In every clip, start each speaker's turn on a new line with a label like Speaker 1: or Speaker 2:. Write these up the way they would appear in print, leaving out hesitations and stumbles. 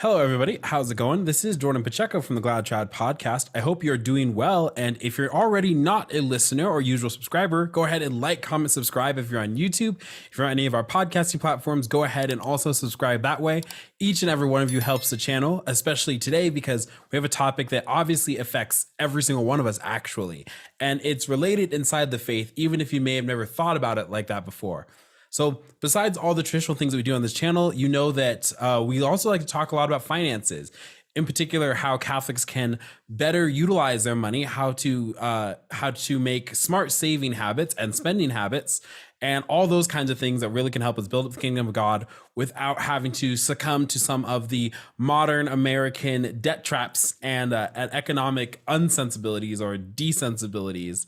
Speaker 1: Hello, everybody. How's it going? This is Jordan Pacheco from the Glad Chad podcast. I hope you're doing well. And if you're already not a listener or usual subscriber, go ahead and like, comment, subscribe. If you're on YouTube, if you're on any of our podcasting platforms, go ahead and also subscribe that way. Each and every one of you helps the channel, especially today, because we have a topic that obviously affects every single one of us, actually. And it's related inside the faith, even if you may have never thought about it like that before. So besides all the traditional things that we do on this channel, you know that we also like to talk a lot about finances, in particular, how Catholics can better utilize their money, how to make smart saving habits and spending habits, and all those kinds of things that really can help us build up the kingdom of God without having to succumb to some of the modern American debt traps and economic unsensibilities or desensibilities.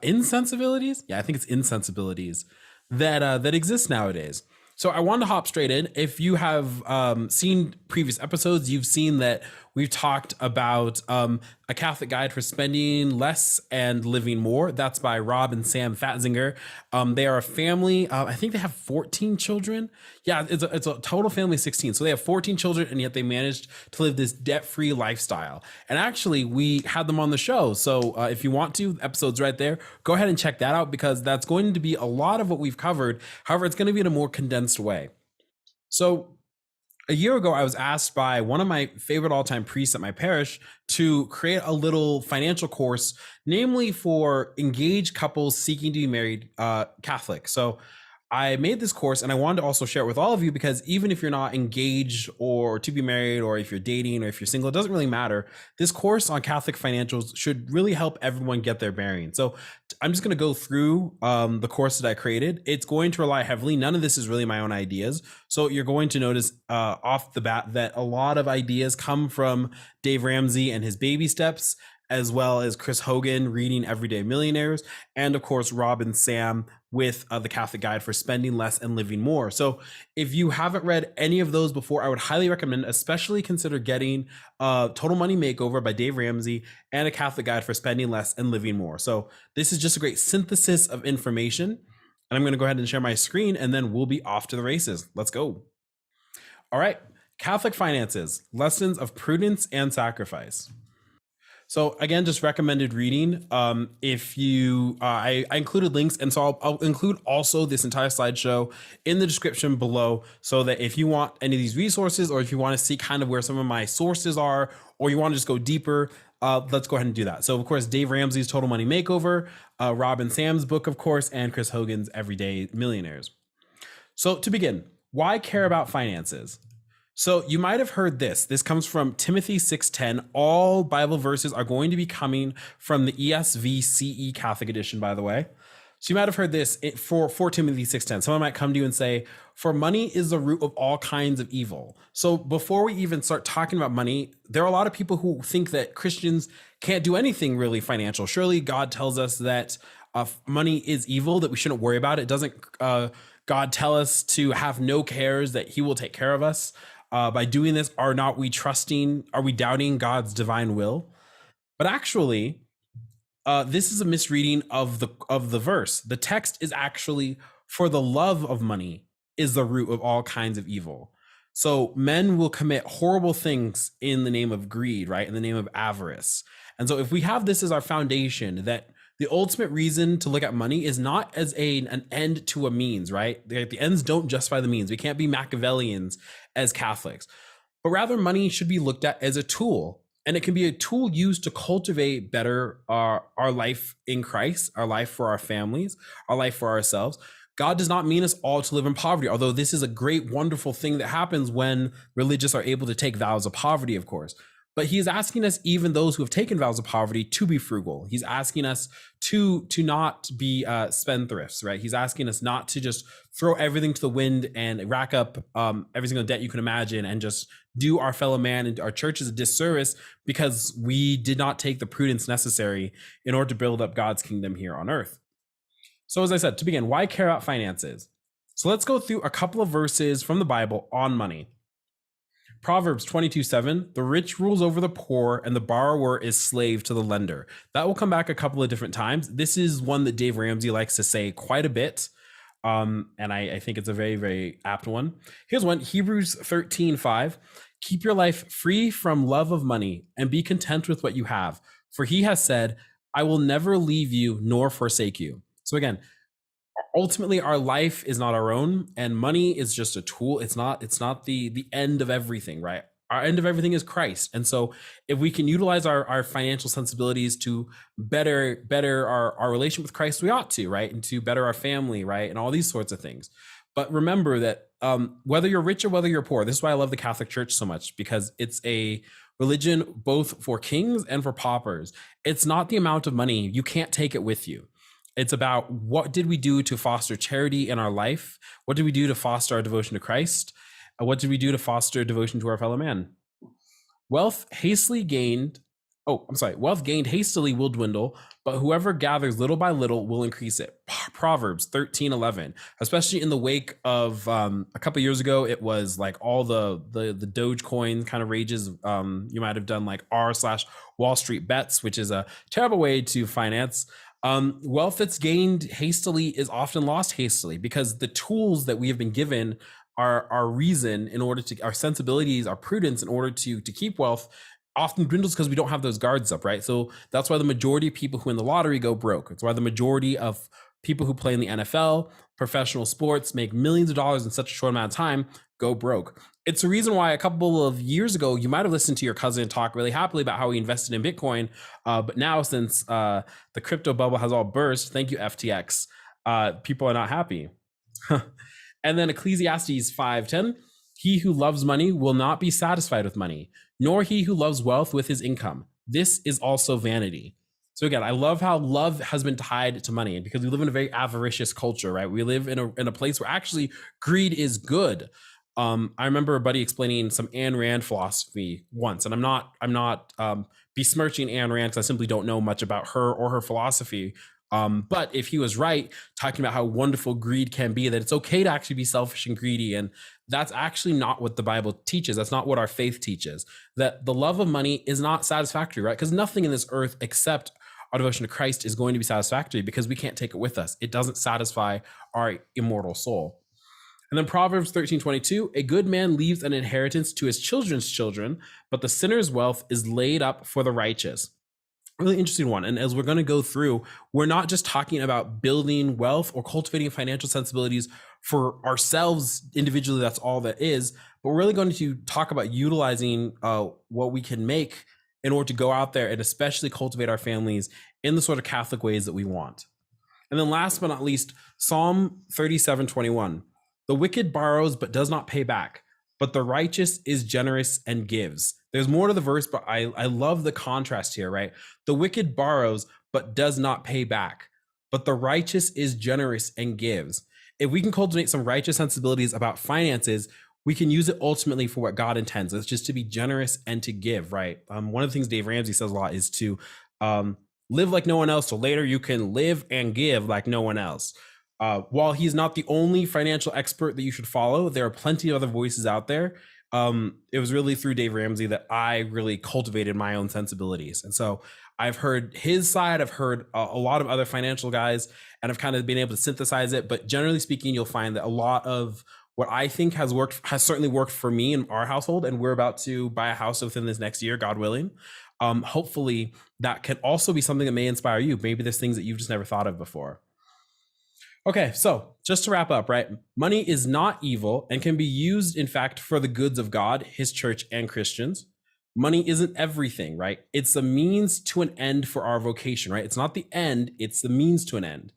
Speaker 1: Insensibilities? Yeah, I think it's insensibilities that exist nowadays. So I wanted to hop straight in. If you have seen previous episodes, you've seen that we've talked about a Catholic guide for spending less and living more. That's by Rob and Sam Fatzinger. They are a family. I think they have 14 children. Yeah, it's a total family of 16. So they have 14 children, and yet they managed to live this debt-free lifestyle. And actually, we had them on the show. So if you want to, the episode's right there. Go ahead and check that out, because that's going to be a lot of what we've covered. However, it's going to be in a more condensed way. So a year ago, I was asked by one of my favorite all-time priests at my parish to create a little financial course, namely for engaged couples seeking to be married Catholic. So I made this course, and I wanted to also share it with all of you, because even if you're not engaged or to be married, or if you're dating, or if you're single, it doesn't really matter. This course on Catholic financials should really help everyone get their bearings. So I'm just going to go through the course that I created. It's going to rely heavily. None of this is really my own ideas. So you're going to notice off the bat that a lot of ideas come from Dave Ramsey and his baby steps, as well as Chris Hogan reading Everyday Millionaires, and of course, Rob and Sam with the Catholic Guide for Spending Less and Living More. So if you haven't read any of those before, I would highly recommend, especially consider getting Total Money Makeover by Dave Ramsey and a Catholic Guide for Spending Less and Living More. So this is just a great synthesis of information. And I'm going to go ahead and share my screen, and then we'll be off to the races. Let's go. All right. Catholic Finances, Lessons of Prudence and Sacrifice. So again, just recommended reading. If you, I included links, and so I'll include also this entire slideshow in the description below, so that if you want any of these resources, or if you want to see kind of where some of my sources are, or you want to just go deeper, let's go ahead and do that. So of course, Dave Ramsey's Total Money Makeover, Rob and Sam's book, of course, and Chris Hogan's Everyday Millionaires. So to begin, why care about finances? So you might have heard this. This comes from Timothy 6:10. All Bible verses are going to be coming from the ESV CE Catholic edition, by the way. So you might have heard this for Timothy 6:10. Someone might come to you and say, for money is the root of all kinds of evil. So before we even start talking about money, there are a lot of people who think that Christians can't do anything really financial. Surely God tells us that money is evil, that we shouldn't worry about it. Doesn't God tell us to have no cares, that he will take care of us? By doing this, are we doubting God's divine will? But actually, this is a misreading of the verse. The text is actually, for the love of money is the root of all kinds of evil. So men will commit horrible things in the name of greed, right? In the name of avarice. And so if we have this as our foundation, that the ultimate reason to look at money is not as an end to a means, right? The ends don't justify the means. We can't be Machiavellians as Catholics, but rather money should be looked at as a tool, and it can be a tool used to cultivate better our life in Christ, our life for our families, our life for ourselves. God does not mean us all to live in poverty, although this is a great, wonderful thing that happens when religious are able to take vows of poverty, of course. But he is asking us, even those who have taken vows of poverty, to be frugal. He's asking us to not be spendthrifts, right? He's asking us not to just throw everything to the wind and rack up every single debt you can imagine, and just do our fellow man and our churches a disservice because we did not take the prudence necessary in order to build up God's kingdom here on earth. So as I said, to begin, why care about finances? So let's go through a couple of verses from the Bible on money. Proverbs 22:7, the rich rules over the poor, and the borrower is slave to the lender. That will come back a couple of different times. This is one that Dave Ramsey likes to say quite a bit. And I think it's a very, very apt one. Here's one, Hebrews 13:5. Keep your life free from love of money and be content with what you have. For he has said, I will never leave you nor forsake you. So again, ultimately our life is not our own, and money is just a tool. It's not the end of everything, right? Our end of everything is Christ. And so if we can utilize our financial sensibilities to better our relation with Christ, we ought to, right? And to better our family, right? And all these sorts of things. But remember that whether you're rich or whether you're poor, this is why I love the Catholic Church so much, because it's a religion both for kings and for paupers. It's not the amount of money. You can't take it with you. It's about what did we do to foster charity in our life? What did we do to foster our devotion to Christ? What did we do to foster devotion to our fellow man? Wealth hastily gained, wealth gained hastily will dwindle, but whoever gathers little by little will increase it. Proverbs 13:11, especially in the wake of a couple years ago, it was like all the Dogecoin kind of rages. You might have done like r/Wall Street bets, which is a terrible way to finance. Wealth that's gained hastily is often lost hastily, because the tools that we have been given, our reason in order to, our sensibilities, our prudence in order to keep wealth, often dwindles because we don't have those guards up, right? So that's why the majority of people who win the lottery go broke. It's why the majority of people who play in the NFL, professional sports, make millions of dollars in such a short amount of time, go broke. It's the reason why a couple of years ago, you might have listened to your cousin talk really happily about how he invested in Bitcoin. But now, since the crypto bubble has all burst, thank you, FTX, people are not happy. And then Ecclesiastes 5:10, he who loves money will not be satisfied with money, nor he who loves wealth with his income. This is also vanity. So again, I love how love has been tied to money, and because we live in a very avaricious culture, right? We live in a place where actually greed is good. I remember a buddy explaining some Ayn Rand philosophy once, and I'm not besmirching Ayn Rand because I simply don't know much about her or her philosophy. But if he was right, talking about how wonderful greed can be, that it's okay to actually be selfish and greedy. And that's actually not what the Bible teaches. That's not what our faith teaches, that the love of money is not satisfactory, right? Because nothing in this earth except our devotion to Christ is going to be satisfactory, because we can't take it with us. It doesn't satisfy our immortal soul. And then Proverbs 13:22, a good man leaves an inheritance to his children's children, but the sinner's wealth is laid up for the righteous. Really interesting one. And as we're going to go through, we're not just talking about building wealth or cultivating financial sensibilities for ourselves individually. That's all that is. But we're really going to talk about utilizing what we can make in order to go out there and especially cultivate our families in the sort of Catholic ways that we want. And then last but not least, Psalm 37:21. The wicked borrows but does not pay back, but the righteous is generous and gives. There's more to the verse, but I love the contrast here, right? The wicked borrows but does not pay back, but the righteous is generous and gives. If we can cultivate some righteous sensibilities about finances, we can use it ultimately for what God intends. It's just to be generous and to give, right? One of the things Dave Ramsey says a lot is to live like no one else, so later you can live and give like no one else. While he's not the only financial expert that you should follow, there are plenty of other voices out there. It was really through Dave Ramsey that I really cultivated my own sensibilities. And so I've heard his side, I've heard a lot of other financial guys, and I've kind of been able to synthesize it. But generally speaking, you'll find that a lot of what I think has certainly worked for me in our household. And we're about to buy a house within this next year, God willing. Hopefully that can also be something that may inspire you. Maybe there's things that you've just never thought of before. Okay, so just to wrap up, right? Money is not evil and can be used, in fact, for the goods of God, his church, and Christians. Money isn't everything, right? It's a means to an end for our vocation, right? It's not the end, it's the means to an end.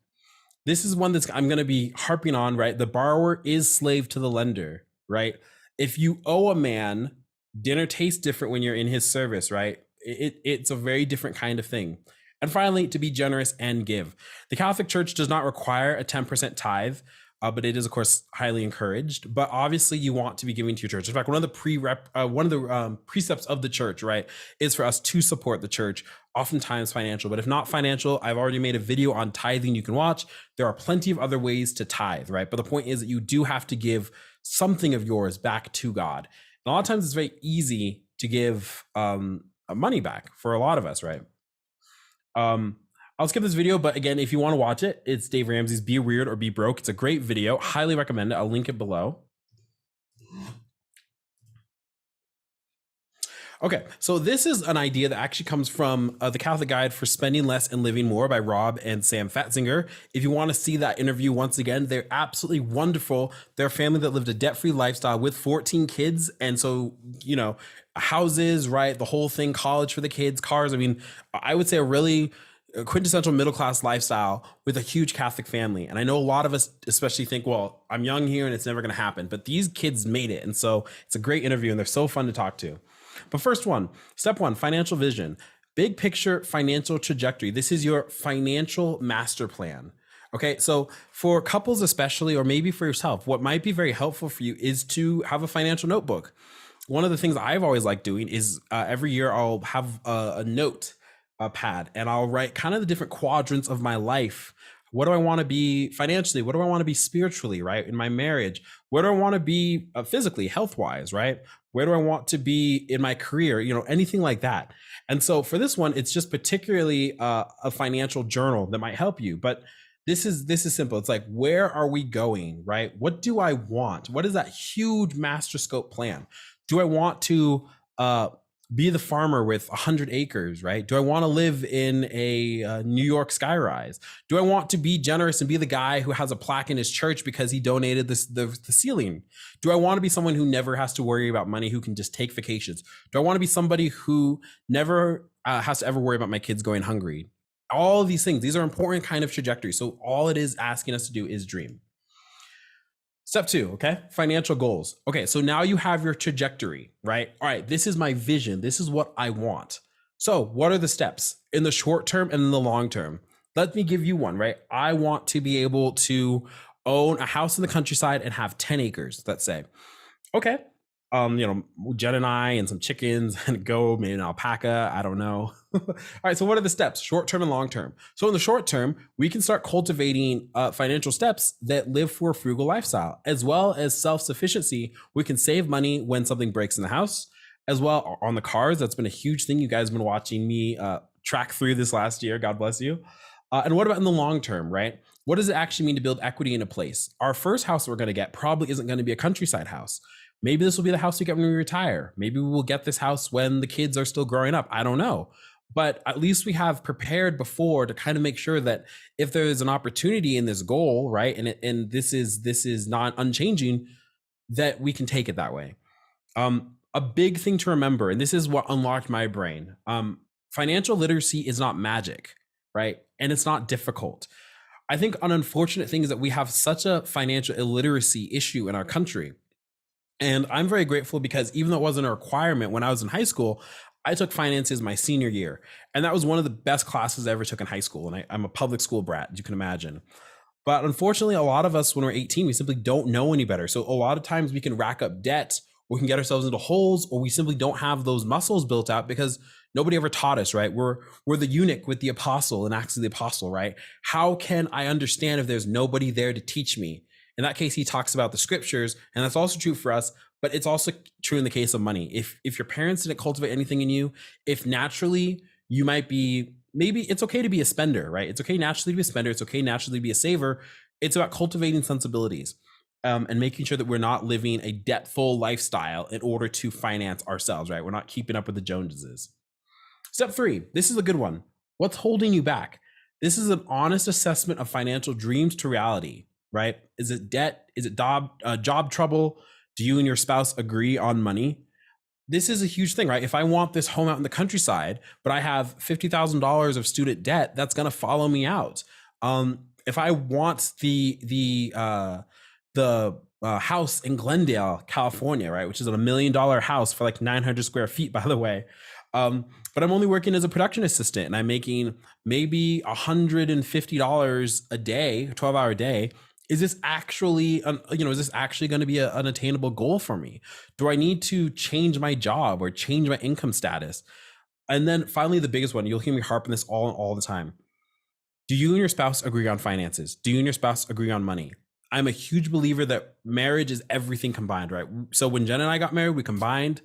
Speaker 1: This is one I'm going to be harping on, right? The borrower is slave to the lender, right? If you owe a man, dinner tastes different when you're in his service, right? It's a very different kind of thing. And finally, to be generous and give. The Catholic Church does not require a 10% tithe, but it is, of course, highly encouraged. But obviously, you want to be giving to your church. In fact, one of the precepts of the church, right, is for us to support the church, oftentimes financial. But if not financial, I've already made a video on tithing you can watch. There are plenty of other ways to tithe, right? But the point is that you do have to give something of yours back to God. And a lot of times, it's very easy to give money back for a lot of us, right? I'll skip this video, but again, if you want to watch it, it's Dave Ramsey's Be Weird or Be Broke. It's a great video. Highly recommend it. I'll link it below. Okay, so this is an idea that actually comes from the Catholic Guide for Spending Less and Living More by Rob and Sam Fatzinger. If you want to see that interview once again, they're absolutely wonderful. They're a family that lived a debt-free lifestyle with 14 kids, and so houses, right? The whole thing, college for the kids, cars. I mean, I would say a really quintessential middle class lifestyle with a huge Catholic family. And I know a lot of us especially think, well, I'm young here and it's never going to happen. But these kids made it. And so it's a great interview and they're so fun to talk to. But first one, step one, financial vision, big picture financial trajectory. This is your financial master plan. Okay, so for couples especially, or maybe for yourself, what might be very helpful for you is to have a financial notebook. One of the things I've always liked doing is every year I'll have a note pad and I'll write kind of the different quadrants of my life. What do I want to be financially? What do I want to be spiritually, right? In my marriage? Where do I want to be physically, health-wise, right? Where do I want to be in my career? Anything like that. And so for this one, it's just particularly a financial journal that might help you. But this is simple. It's like, where are we going, right? What do I want? What is that huge master scope plan? Do I want to be the farmer with 100 acres, right? Do I want to live in a New York skyrise? Do I want to be generous and be the guy who has a plaque in his church because he donated the ceiling? Do I want to be someone who never has to worry about money, who can just take vacations? Do I want to be somebody who never has to ever worry about my kids going hungry? All of these things, these are important kind of trajectories. So all it is asking us to do is dream. Step two, okay? Financial goals. Okay, so now you have your trajectory, right? All right, this is my vision. This is what I want. So what are the steps in the short term and in the long term? Let me give you one, right? I want to be able to own a house in the countryside and have 10 acres, let's say. Okay, Jen and I and some chickens and a goat, maybe an alpaca, I don't know. All right, so what are the steps, short term and long term? So in the short term, we can start cultivating financial steps that live for a frugal lifestyle, as well as self-sufficiency. We can save money when something breaks in the house, as well on the cars. That's been a huge thing. You guys have been watching me track through this last year. God bless you. And what about in the long term, right? What does it actually mean to build equity in a place? Our first house we're going to get probably isn't going to be a countryside house. Maybe this will be the house we get when we retire. Maybe we will get this house when the kids are still growing up. I don't know. But at least we have prepared before to kind of make sure that if there is an opportunity in this goal, right, and this is not unchanging, that we can take it that way. A big thing to remember, and this is what unlocked my brain, financial literacy is not magic, right? And it's not difficult. I think an unfortunate thing is that we have such a financial illiteracy issue in our country. And I'm very grateful because even though it wasn't a requirement when I was in high school, I took finances my senior year. And that was one of the best classes I ever took in high school. And I'm a public school brat, as you can imagine. But unfortunately, a lot of us, when we're 18, we simply don't know any better. So a lot of times we can rack up debt, or we can get ourselves into holes, or we simply don't have those muscles built out because nobody ever taught us, right? We're the eunuch with the apostle in Acts of the Apostle, right? How can I understand if there's nobody there to teach me? In that case, he talks about the scriptures, and that's also true for us, but it's also true in the case of money. If your parents didn't cultivate anything in you, if naturally you might be, maybe it's okay to be a spender, right? It's okay naturally to be a spender. It's okay naturally to be a saver. It's about cultivating sensibilities and making sure that we're not living a debtful lifestyle in order to finance ourselves, right? We're not keeping up with the Joneses. Step three, this is a good one. What's holding you back? This is an honest assessment of financial dreams to reality. Right? Is it debt? Is it job trouble? Do you and your spouse agree on money? This is a huge thing, right? If I want this home out in the countryside, but I have $50,000 of student debt, that's going to follow me out. If I want the house in Glendale, California, right, which is a $1 million house for like 900 square feet, by the way. But I'm only working as a production assistant and I'm making maybe $150 a day, 12-hour day. Is this actually, is this actually going to be an attainable goal for me? Do I need to change my job or change my income status? And then finally, the biggest one, you'll hear me harping this all the time. Do you and your spouse agree on finances? Do you and your spouse agree on money? I'm a huge believer that marriage is everything combined, right? So when Jen and I got married, we combined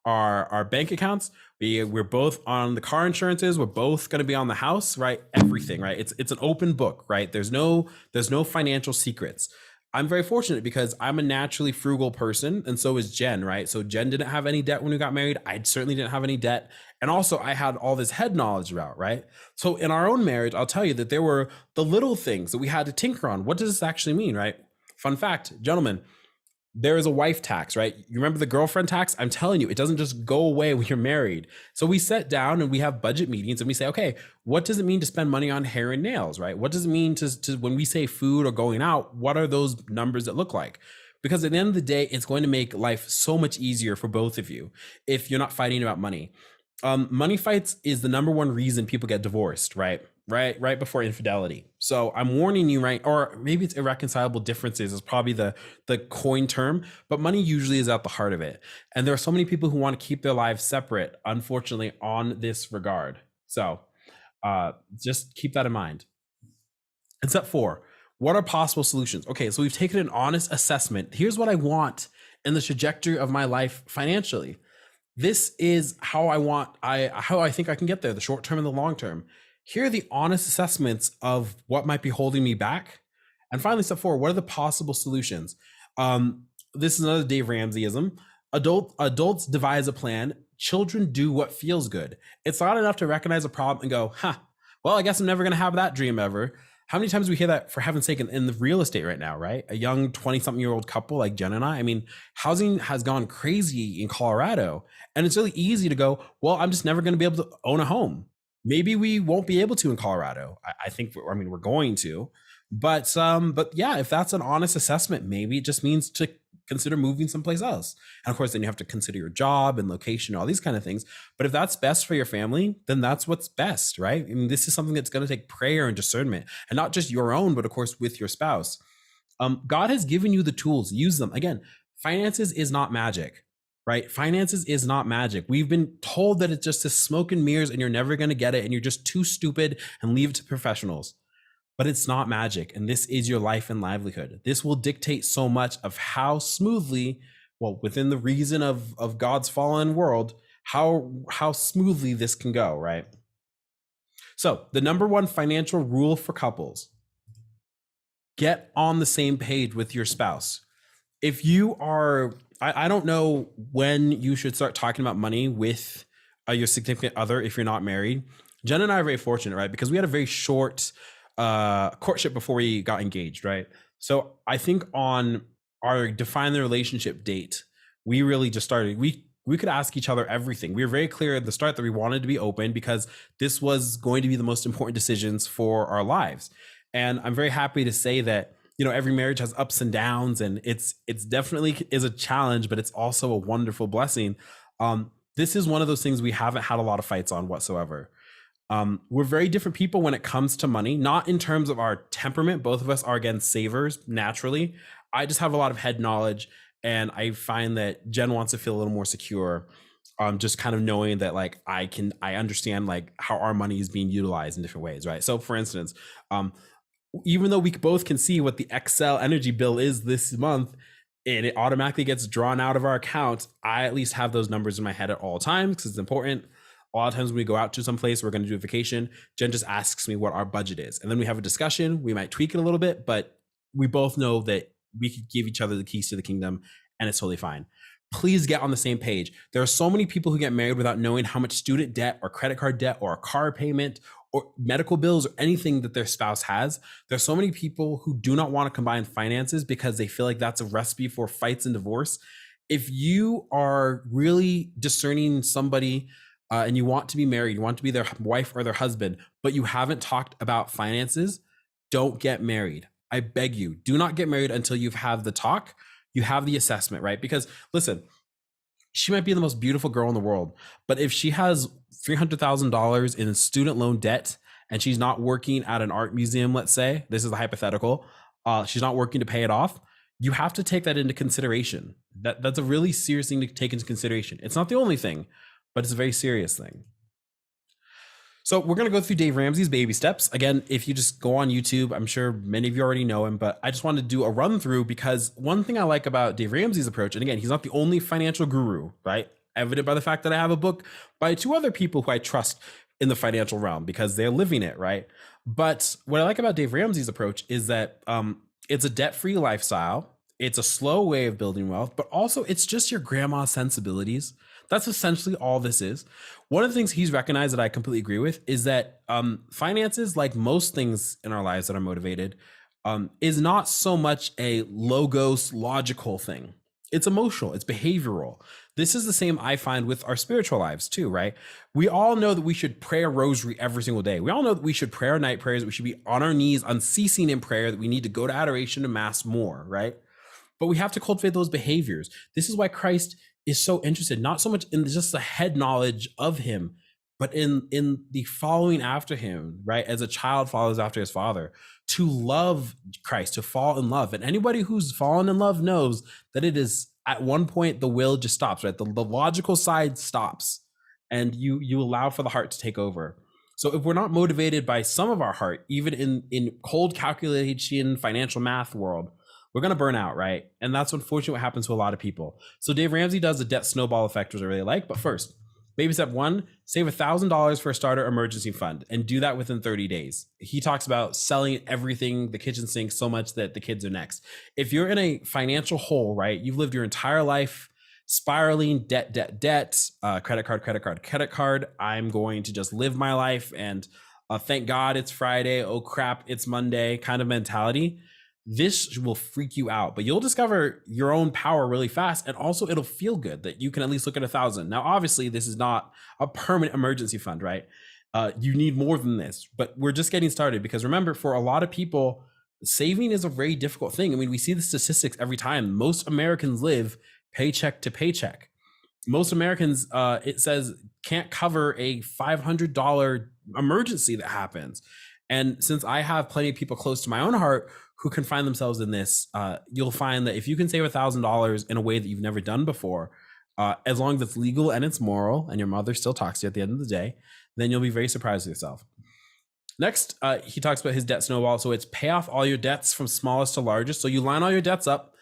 Speaker 1: our bank accounts. We're both on the car insurances. We're both going to be on the house, right? Everything, right? It's an open book, right? There's no financial secrets. I'm very fortunate because I'm a naturally frugal person, and so is Jen, right? So Jen didn't have any debt when we got married. I certainly didn't have any debt. And also, I had all this head knowledge about, right? So in our own marriage, I'll tell you that there were the little things that we had to tinker on. What does this actually mean, right? Fun fact, gentlemen, there is a wife tax, right? You remember the girlfriend tax? I'm telling you, it doesn't just go away when you're married. So we sit down and we have budget meetings and we say, okay, what does it mean to spend money on hair and nails, right? What does it mean to when we say food or going out, what are those numbers that look like? Because at the end of the day, it's going to make life so much easier for both of you if you're not fighting about money. Money fights is the number one reason people get divorced, right? Right before infidelity. So I'm warning you, right? Or maybe it's irreconcilable differences is probably the coin term, but money usually is at the heart of it. And there are so many people who want to keep their lives separate, unfortunately, on this regard. So just keep that in mind. And step 4, what are possible solutions? Okay, so we've taken an honest assessment. Here's what I want in the trajectory of my life financially. This is how I think I can get there, the short term and the long term. Here are the honest assessments of what might be holding me back. And finally, step 4, what are the possible solutions? This is another Dave Ramseyism. Adults devise a plan. Children do what feels good. It's not enough to recognize a problem and go, well, I guess I'm never going to have that dream ever. How many times we hear that, for heaven's sake, in the real estate right now, right? A young 20-something-year-old couple like Jen and I mean, housing has gone crazy in Colorado. And it's really easy to go, well, I'm just never going to be able to own a home. Maybe we won't be able to in Colorado. I think, we're going to. But yeah, if that's an honest assessment, maybe it just means to consider moving someplace else. And of course, then you have to consider your job and location, all these kind of things. But if that's best for your family, then that's what's best, right? I mean, this is something that's going to take prayer and discernment, and not just your own, but of course with your spouse. God has given you the tools, use them. Again, finances is not magic, right? Finances is not magic. We've been told that it's just a smoke and mirrors and you're never going to get it and you're just too stupid and leave it to professionals. But it's not magic, and this is your life and livelihood. This will dictate so much of how smoothly, well, within the reason of God's fallen world, how smoothly this can go, right? So the number one financial rule for couples: get on the same page with your spouse. If you are, I don't know when you should start talking about money with your significant other if you're not married. Jen and I are very fortunate, right? Because we had a very short courtship before we got engaged, right? So I think on our define the relationship date, we really just started, we could ask each other everything. We were very clear at the start that we wanted to be open because this was going to be the most important decisions for our lives. And I'm very happy to say that, every marriage has ups and downs, and it's definitely is a challenge, but it's also a wonderful blessing. This is one of those things we haven't had a lot of fights on whatsoever. We're very different people when it comes to money, not in terms of our temperament. Both of us are, again, savers naturally. I just have a lot of head knowledge, and I find that Jen wants to feel a little more secure. Just kind of knowing that I understand how our money is being utilized in different ways, right? So for instance, even though we both can see what the Excel energy bill is this month, and it automatically gets drawn out of our account, I at least have those numbers in my head at all times because it's important. A lot of times when we go out to some place, we're going to do a vacation, Jen just asks me what our budget is. And then we have a discussion. We might tweak it a little bit, but we both know that we could give each other the keys to the kingdom, and it's totally fine. Please get on the same page. There are so many people who get married without knowing how much student debt or credit card debt or a car payment or medical bills or anything that their spouse has. There's so many people who do not want to combine finances because they feel like that's a recipe for fights and divorce. If you are really discerning somebody and you want to be married, you want to be their wife or their husband, but you haven't talked about finances, don't get married. I beg you, do not get married until you've had the talk, you have the assessment, right? Because listen, she might be the most beautiful girl in the world, but if she has $300,000 in student loan debt and she's not working at an art museum, let's say, this is a hypothetical, she's not working to pay it off, you have to take that into consideration. That's a really serious thing to take into consideration. It's not the only thing, but it's a very serious thing. So we're going to go through Dave Ramsey's baby steps. Again, if you just go on YouTube, I'm sure many of you already know him, but I just wanted to do a run through because one thing I like about Dave Ramsey's approach, and again, he's not the only financial guru, right? Evident by the fact that I have a book by 2 other people who I trust in the financial realm because they're living it, right? But what I like about Dave Ramsey's approach is that It's a debt-free lifestyle. It's a slow way of building wealth, but also it's just your grandma's sensibilities. That's essentially all this is. One of the things he's recognized that I completely agree with is that finances, like most things in our lives that are motivated, is not so much a logos logical thing. It's emotional, it's behavioral. This is the same I find with our spiritual lives too, right? We all know that we should pray a rosary every single day. We all know that we should pray our night prayers. We should be on our knees, unceasing in prayer, that we need to go to adoration and mass more, right? But we have to cultivate those behaviors. This is why Christ is so interested, not so much in just the head knowledge of him, but in the following after him, right? As a child follows after his father, to love Christ, to fall in love. And anybody who's fallen in love knows that it is at one point the will just stops, right? The logical side stops, and you allow for the heart to take over. So if we're not motivated by some of our heart, even in cold calculation financial math world, we're going to burn out, right? And that's unfortunately what happens to a lot of people. So Dave Ramsey does the debt snowball effect, which I really like. But first, baby step one, save $1,000 for a starter emergency fund and do that within 30 days. He talks about selling everything, the kitchen sink, so much that the kids are next. If you're in a financial hole, right, you've lived your entire life spiraling debt, credit card. I'm going to just live my life and thank God it's Friday. Oh crap, it's Monday kind of mentality. This will freak you out, but you'll discover your own power really fast. And also it'll feel good that you can at least look at 1,000. Now, obviously this is not a permanent emergency fund, right? You need more than this, but we're just getting started, because remember, for a lot of people, saving is a very difficult thing. I mean, we see the statistics every time. Most Americans live paycheck to paycheck. Most Americans, it says, can't cover a $500 emergency that happens. And since I have plenty of people close to my own heart who can find themselves in this, you'll find that if you can save $1,000 in a way that you've never done before, as long as it's legal and it's moral and your mother still talks to you at the end of the day, then you'll be very surprised with yourself. Next, he talks about his debt snowball. So it's pay off all your debts from smallest to largest. So you line all your debts up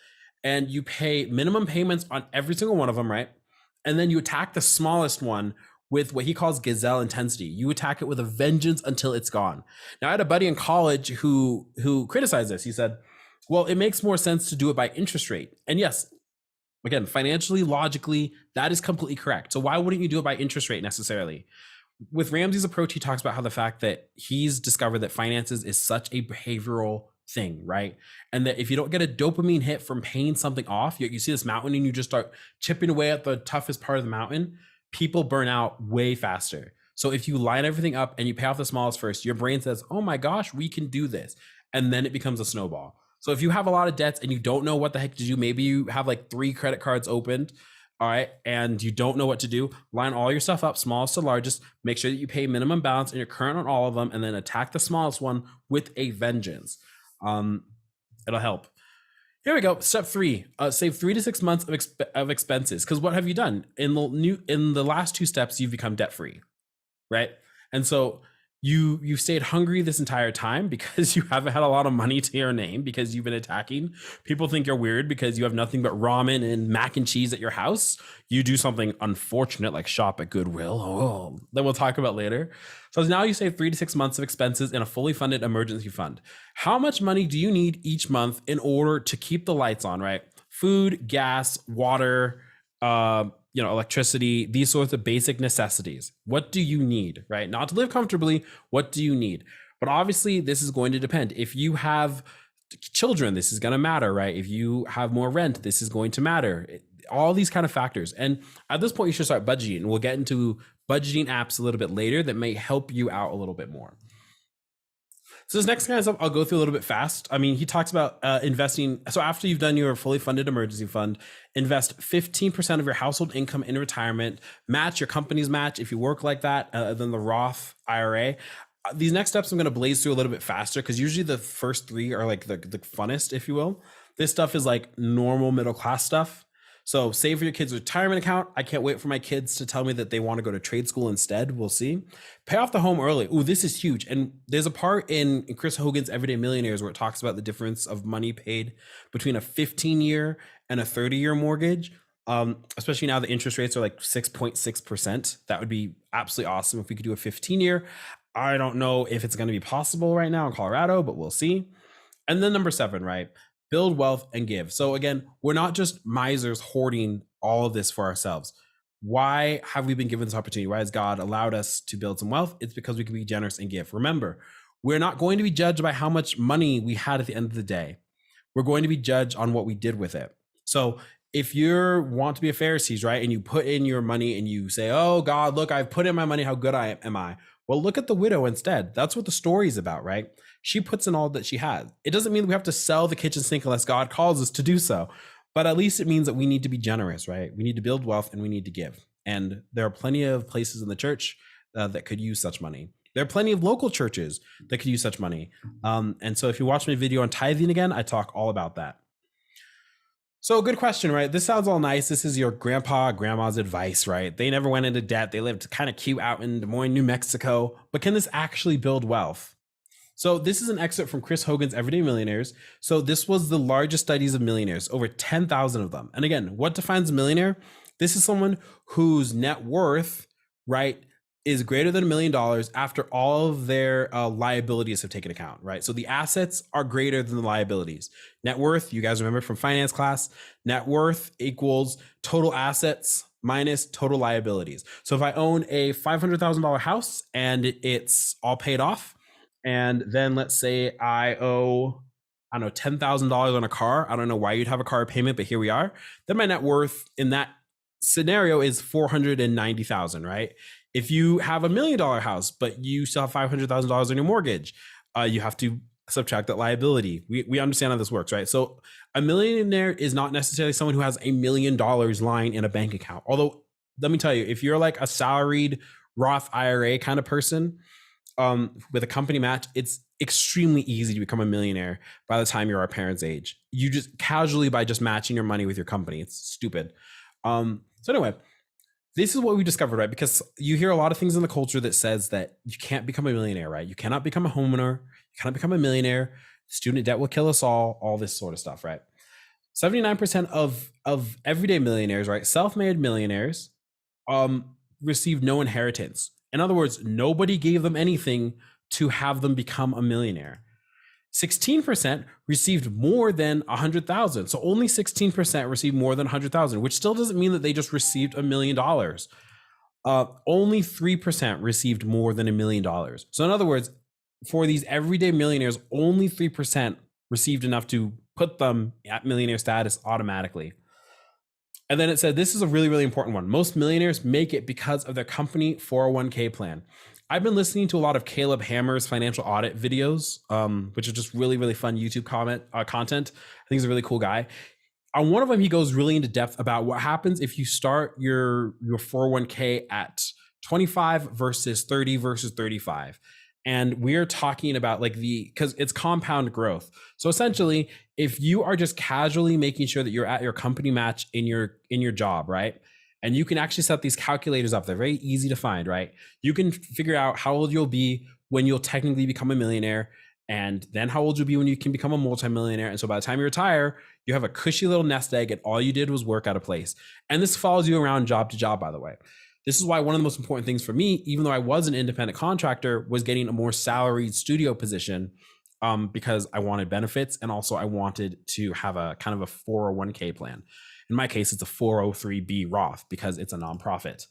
Speaker 1: and you pay minimum payments on every single one of them, right? And then you attack the smallest one with what he calls gazelle intensity. You attack it with a vengeance until it's gone. Now, I had a buddy in college who criticized this. He said, well, it makes more sense to do it by interest rate. And yes, again, financially, logically, that is completely correct. So why wouldn't you do it by interest rate necessarily? With Ramsey's approach, he talks about how the fact that he's discovered that finances is such a behavioral thing, right? And that if you don't get a dopamine hit from paying something off, you see this mountain and you just start chipping away at the toughest part of the mountain, people burn out way faster. So if you line everything up and you pay off the smallest first, your brain says, oh my gosh, we can do this. And then it becomes a snowball. So if you have a lot of debts and you don't know what the heck to do, maybe you have like 3 credit cards opened, all right, and you don't know what to do, line all your stuff up, smallest to largest, make sure that you pay minimum balance and you're current on all of them, and then attack the smallest one with a vengeance. It'll help. Here we go. Step 3, save 3 to 6 months of expenses. Because what have you done? In the last 2 steps, you've become debt free, right? And so you've stayed hungry this entire time because you haven't had a lot of money to your name, because you've been attacking. People think you're weird because you have nothing but ramen and mac and cheese at your house. You do something unfortunate like shop at Goodwill. Oh, that we'll talk about later. So now you save 3 to 6 months of expenses in a fully funded emergency fund. How much money do you need each month in order to keep the lights on, right? Food, gas, water, electricity, these sorts of basic necessities. What do you need, right? Not to live comfortably. What do you need? But obviously this is going to depend. If you have children, this is going to matter, right? If you have more rent, this is going to matter. All these kind of factors. And at this point, you should start budgeting. And we'll get into budgeting apps a little bit later that may help you out a little bit more. So this next kind of stuff I'll go through a little bit fast. I mean, he talks about investing. So after you've done your fully funded emergency fund, invest 15% of your household income in retirement, match your company's match if you work like that, then the Roth IRA. These next steps I'm going to blaze through a little bit faster because usually the first 3 are like the funnest, if you will. This stuff is like normal middle class stuff. So save for your kids' retirement account. I can't wait for my kids to tell me that they want to go to trade school instead. We'll see. Pay off the home early. Ooh, this is huge. And there's a part in Chris Hogan's Everyday Millionaires where it talks about the difference of money paid between a 15-year and a 30-year mortgage. Especially now the interest rates are like 6.6%. That would be absolutely awesome if we could do a 15-year. I don't know if it's going to be possible right now in Colorado, but we'll see. And then number 7, right? Build wealth and give. So again, we're not just misers hoarding all of this for ourselves. Why have we been given this opportunity? Why has God allowed us to build some wealth? It's because we can be generous and give. Remember, we're not going to be judged by how much money we had at the end of the day. We're going to be judged on what we did with it. So if you want to be a Pharisee, right, and you put in your money and you say, oh God, look, I've put in my money, how good am I? Well, look at the widow instead. That's what the story is about, right? She puts in all that she has. It doesn't mean we have to sell the kitchen sink unless God calls us to do so. But at least it means that we need to be generous, right? We need to build wealth and we need to give. And there are plenty of places in the church that could use such money. There are plenty of local churches that could use such money. And so if you watch my video on tithing again, I talk all about that. So good question, right? This sounds all nice. This is your grandpa, grandma's advice, right? They never went into debt. They lived kind of cute out in Des Moines, New Mexico. But can this actually build wealth? So this is an excerpt from Chris Hogan's Everyday Millionaires. So this was the largest studies of millionaires, over 10,000 of them. And again, what defines a millionaire? This is someone whose net worth, right, is greater than $1 million after all of their liabilities have taken account, right? So the assets are greater than the liabilities. Net worth, you guys remember from finance class, net worth equals total assets minus total liabilities. So if I own a $500,000 house and it's all paid off, and then let's say I owe, I don't know, $10,000 on a car. I don't know why you'd have a car payment, but here we are. Then my net worth in that scenario is $490,000, right? If you have $1 million house, but you still have $500,000 on your mortgage, you have to subtract that liability. We understand how this works, right? So a millionaire is not necessarily someone who has $1 million lying in a bank account. Although, let me tell you, if you're like a salaried Roth IRA kind of person with a company match, it's extremely easy to become a millionaire by the time you're our parents' age. You just casually by just matching your money with your company. It's stupid. So anyway, this is what we discovered, right? Because you hear a lot of things in the culture that says that you can't become a millionaire, right? You cannot become a homeowner. You cannot become a millionaire. Student debt will kill us all this sort of stuff, right? 79% of everyday millionaires, right? Self-made millionaires received no inheritance. In other words, nobody gave them anything to have them become a millionaire. 16% received more than 100,000. So only 16% received more than 100,000, which still doesn't mean that they just received $1 million. Only 3% received more than $1 million. So in other words, for these everyday millionaires, only 3% received enough to put them at millionaire status automatically. And then it said, this is a really, really important one. Most millionaires make it because of their company 401k plan. I've been listening to a lot of Caleb Hammer's financial audit videos, which is just really, really fun YouTube content. I think he's a really cool guy. On one of them, he goes really into depth about what happens if you start your 401k at 25 versus 30 versus 35. And we're talking about like because it's compound growth. So essentially, if you are just casually making sure that you're at your company match in your job, right? And you can actually set these calculators up. They're very easy to find, right? You can figure out how old you'll be when you'll technically become a millionaire, and then how old you'll be when you can become a multimillionaire. And so by the time you retire, you have a cushy little nest egg and all you did was work at a place. And this follows you around job to job, by the way. This is why one of the most important things for me, even though I was an independent contractor, was getting a more salaried studio position because I wanted benefits. And also I wanted to have a kind of a 401k plan. In my case, it's a 403b Roth because it's a nonprofit.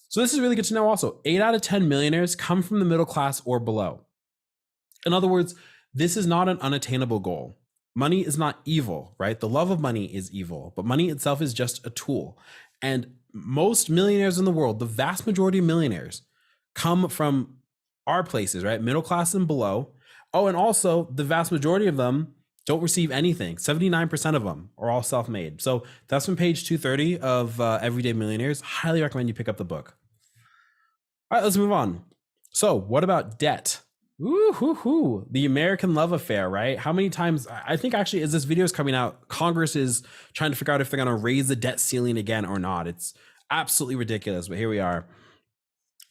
Speaker 1: So this is really good to know also. 8 out of 10 millionaires come from the middle class or below. In other words, this is not an unattainable goal. Money is not evil, right? The love of money is evil, but money itself is just a tool. And most millionaires in the world, the vast majority of millionaires, come from our places, right? Middle class and below. Oh, and also the vast majority of them don't receive anything. 79% of them are all self-made. So that's from page 230 of Everyday Millionaires. Highly recommend you pick up the book. All right, let's move on. So what about debt? Ooh, the American love affair, right? How many times, I think actually as this video is coming out, Congress is trying to figure out if they're going to raise the debt ceiling again or not. It's absolutely ridiculous, but here we are.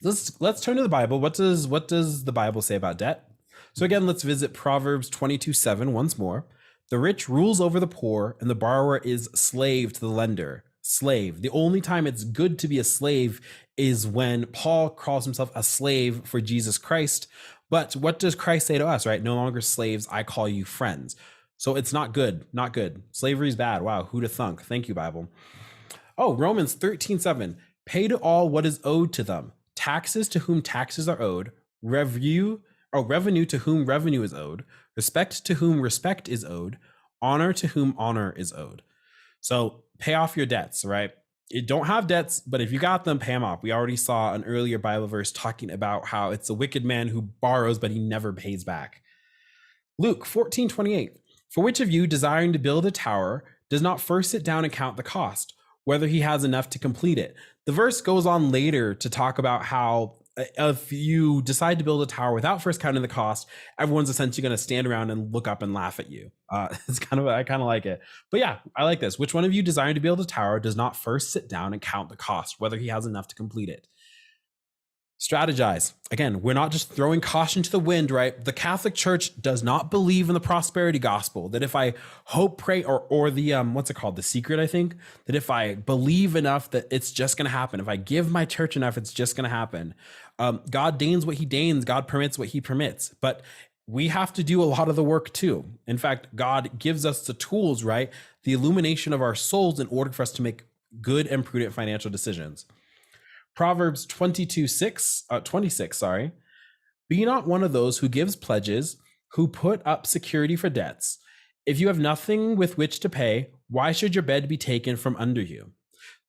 Speaker 1: Let's turn to the Bible. What does the Bible say about debt? So again, let's visit Proverbs 22:7 once more. The rich rules over the poor, and the borrower is slave to the lender. Slave. The only time it's good to be a slave is when Paul calls himself a slave for Jesus Christ. But what does Christ say to us, right? No longer slaves, I call you friends. So it's not good, not good. Slavery is bad. Wow, who'd have thunk? Thank you, Bible. Oh, Romans 13:7. Pay to all what is owed to them. Taxes to whom taxes are owed. Revenue to whom revenue is owed. Respect to whom respect is owed. Honor to whom honor is owed. So pay off your debts, right? You don't have debts, but if you got them, pay them off. We already saw an earlier Bible verse talking about how it's a wicked man who borrows, but he never pays back. Luke 14:28. For which of you, desiring to build a tower, does not first sit down and count the cost, whether he has enough to complete it? The verse goes on later to talk about how if you decide to build a tower without first counting the cost, everyone's essentially going to stand around and look up and laugh at you. It's I kind of like it. But yeah, I like this. Which one of you desiring to build a tower does not first sit down and count the cost, whether he has enough to complete it? Strategize. Again, we're not just throwing caution to the wind, right? The Catholic Church does not believe in the prosperity gospel, that if I hope, pray, or the, what's it called? The secret, I think, that if I believe enough that it's just going to happen. If I give my church enough, it's just going to happen. God deigns what he deigns. God permits what he permits. But we have to do a lot of the work too. In fact, God gives us the tools, right? The illumination of our souls in order for us to make good and prudent financial decisions. Proverbs 26, be not one of those who gives pledges, who put up security for debts. If you have nothing with which to pay, why should your bed be taken from under you?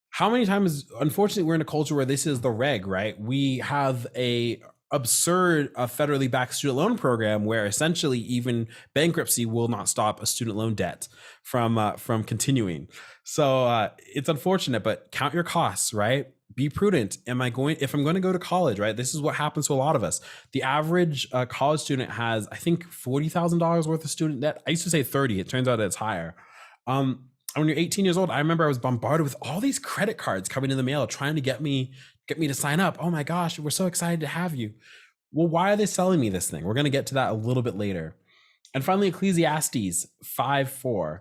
Speaker 1: How many times, unfortunately, we're in a culture where this is the reg, right? We have a absurd federally backed student loan program where essentially even bankruptcy will not stop a student loan debt from continuing. So it's unfortunate, but count your costs, right? Be prudent. If I'm going to go to college, right? This is what happens to a lot of us. The average college student has, I think, $40,000 worth of student debt. I used to say 30. It turns out that it's higher. When you're 18 years old, I remember I was bombarded with all these credit cards coming in the mail, trying to get me to sign up. Oh my gosh, we're so excited to have you. Well, why are they selling me this thing? We're going to get to that a little bit later. And finally, Ecclesiastes 5:4.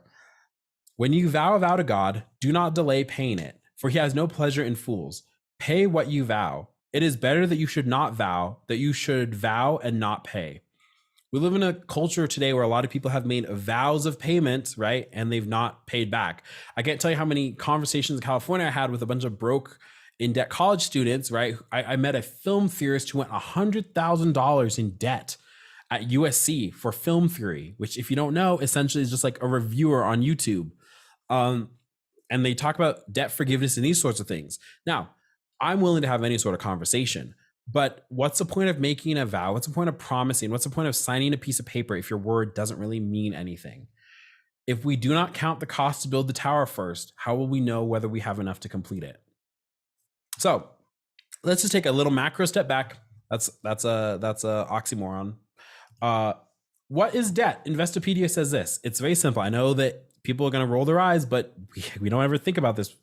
Speaker 1: When you vow a vow to God, do not delay paying it, for he has no pleasure in fools. Pay what you vow. It is better that you should not vow, that you should vow and not pay. We live in a culture today where a lot of people have made vows of payment, right? And they've not paid back. I can't tell you how many conversations in California I had with a bunch of broke in debt college students, right? I met a film theorist who went $100,000 in debt at USC for film theory, which, if you don't know, essentially is just like a reviewer on YouTube. And they talk about debt forgiveness and these sorts of things. Now, I'm willing to have any sort of conversation, but what's the point of making a vow? What's the point of promising? What's the point of signing a piece of paper if your word doesn't really mean anything? If we do not count the cost to build the tower first, how will we know whether we have enough to complete it? So let's just take a little macro step back. That's a oxymoron. What is debt? Investopedia says this. It's very simple. I know that people are going to roll their eyes, but we don't ever think about this.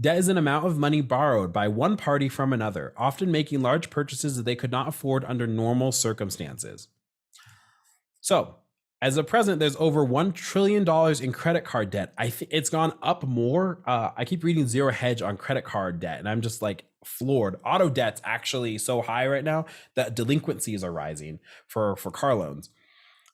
Speaker 1: Debt is an amount of money borrowed by one party from another, often making large purchases that they could not afford under normal circumstances. So, as of present, there's over $1 trillion in credit card debt. I think it's gone up more. I keep reading Zero Hedge on credit card debt, and I'm just like floored. Auto debt's actually so high right now that delinquencies are rising for car loans.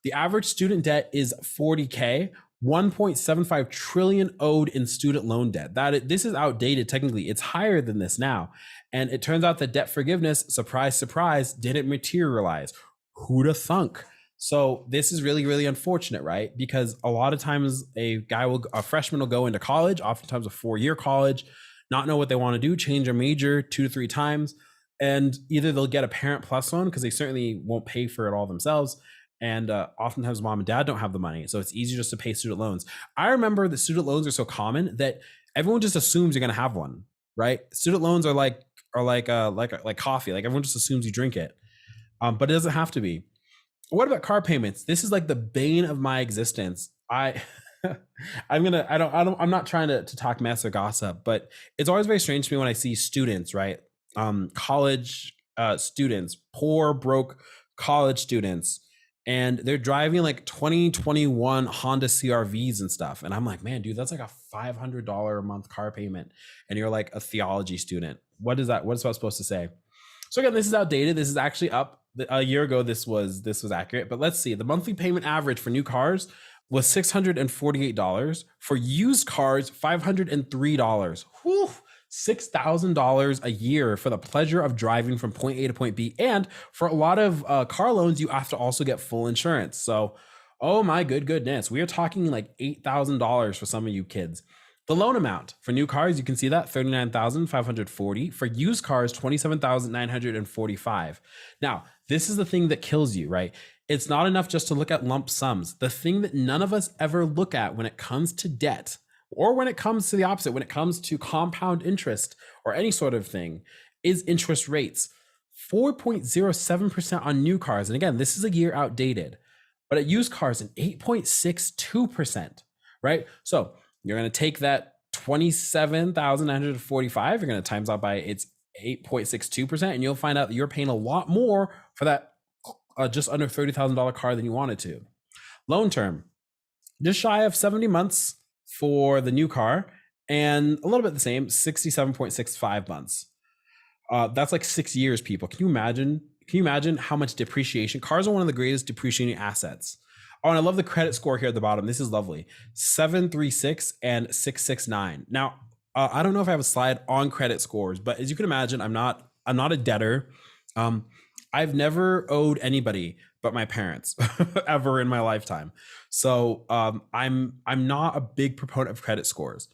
Speaker 1: The average student debt is $40K. 1.75 trillion owed in student loan debt. This is outdated technically. It's higher than this now. And it turns out that debt forgiveness, surprise, surprise, didn't materialize. Who'da thunk? So this is really, really unfortunate, right? Because a lot of times a freshman will go into college, oftentimes a 4-year college, not know what they want to do, change their major 2 to 3 times. And either they'll get a parent plus loan because they certainly won't pay for it all themselves. And oftentimes mom and dad don't have the money. So it's easier just to pay student loans. I remember that student loans are so common that everyone just assumes you're going to have one, right? Student loans are like coffee. Like everyone just assumes you drink it. But it doesn't have to be. What about car payments? This is like the bane of my existence. I'm not trying to talk mess or gossip, but it's always very strange to me when I see students, right? College students, poor, broke college students, and they're driving like 2021 Honda CRVs and stuff. And I'm like, man, dude, that's like a $500 a month car payment. And you're like a theology student. What is that supposed to say? So again, this is outdated. This is actually up a year ago this was accurate, but let's see. The monthly payment average for new cars was $648. For used cars, $503. Whew. $6,000 a year for the pleasure of driving from point A to point B. And for a lot of car loans, you have to also get full insurance. So, oh my goodness, we are talking like $8,000 for some of you kids. The loan amount for new cars, you can see that $39,540. For used cars, $27,945. Now, this is the thing that kills you, right? It's not enough just to look at lump sums. The thing that none of us ever look at when it comes to debt, or when it comes to the opposite, when it comes to compound interest or any sort of thing, is interest rates. 4.07% on new cars. And again, this is a year outdated, but at used cars, an 8.62%, right? So you're going to take that 27,945, you're going to times out by its 8.62%, and you'll find out that you're paying a lot more for that just under $30,000 car than you wanted to. Loan term, just shy of 70 months for the new car, and a little bit the same, 67.65 months. That's like 6 years, people. Can you imagine how much depreciation? Cars are one of the greatest depreciating assets. Oh, and I love the credit score here at the bottom. This is lovely. 736 and 669. Now, I don't know if I have a slide on credit scores, but as you can imagine, I'm not a debtor. I've never owed anybody but my parents ever in my lifetime. So I'm not a big proponent of credit scores.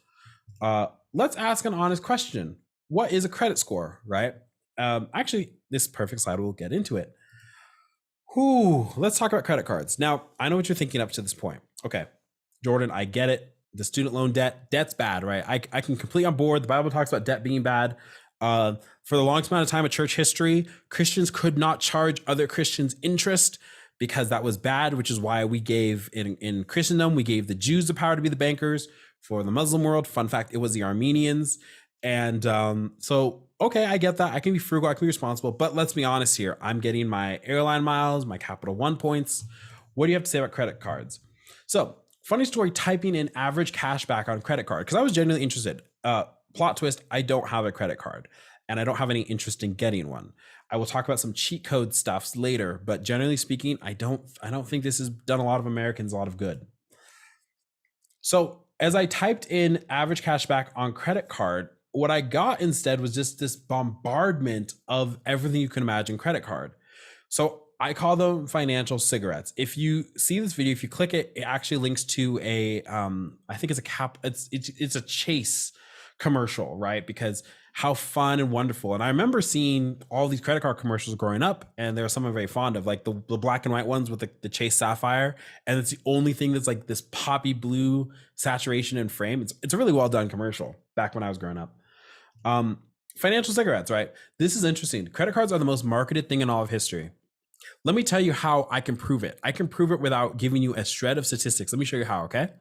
Speaker 1: Let's ask an honest question. What is a credit score, right? Actually, this perfect slide will get into it. Let's talk about credit cards. Now, I know what you're thinking up to this point. Okay, Jordan, I get it. The student loan debt's bad, right? I can completely on board. The Bible talks about debt being bad. For the longest amount of time of church history, Christians could not charge other Christians interest because that was bad, which is why we gave in Christendom, we gave the Jews the power to be the bankers. For the Muslim world, fun fact, it was the Armenians. And so, okay, I get that. I can be frugal, I can be responsible, but let's be honest here. I'm getting my airline miles, my Capital One points. What do you have to say about credit cards? So, funny story, typing in average cash back on credit card, because I was genuinely interested. Plot twist, I don't have a credit card and I don't have any interest in getting one. I will talk about some cheat code stuffs later, but generally speaking, I don't think this has done a lot of Americans a lot of good. So as I typed in average cash back on credit card, what I got instead was just this bombardment of everything you can imagine credit card. So I call them financial cigarettes. If you see this video, if you click it, it actually links to a, I think it's a Chase commercial, right? Because how fun and wonderful. And I remember seeing all these credit card commercials growing up, and there are some I'm very fond of, like the black and white ones with the Chase Sapphire. And it's the only thing that's like this poppy blue saturation and frame. It's a really well done commercial back when I was growing up. Financial cigarettes, right? This is interesting. Credit cards are the most marketed thing in all of history. Let me tell you how I can prove it. I can prove it without giving you a shred of statistics. Let me show you how, okay?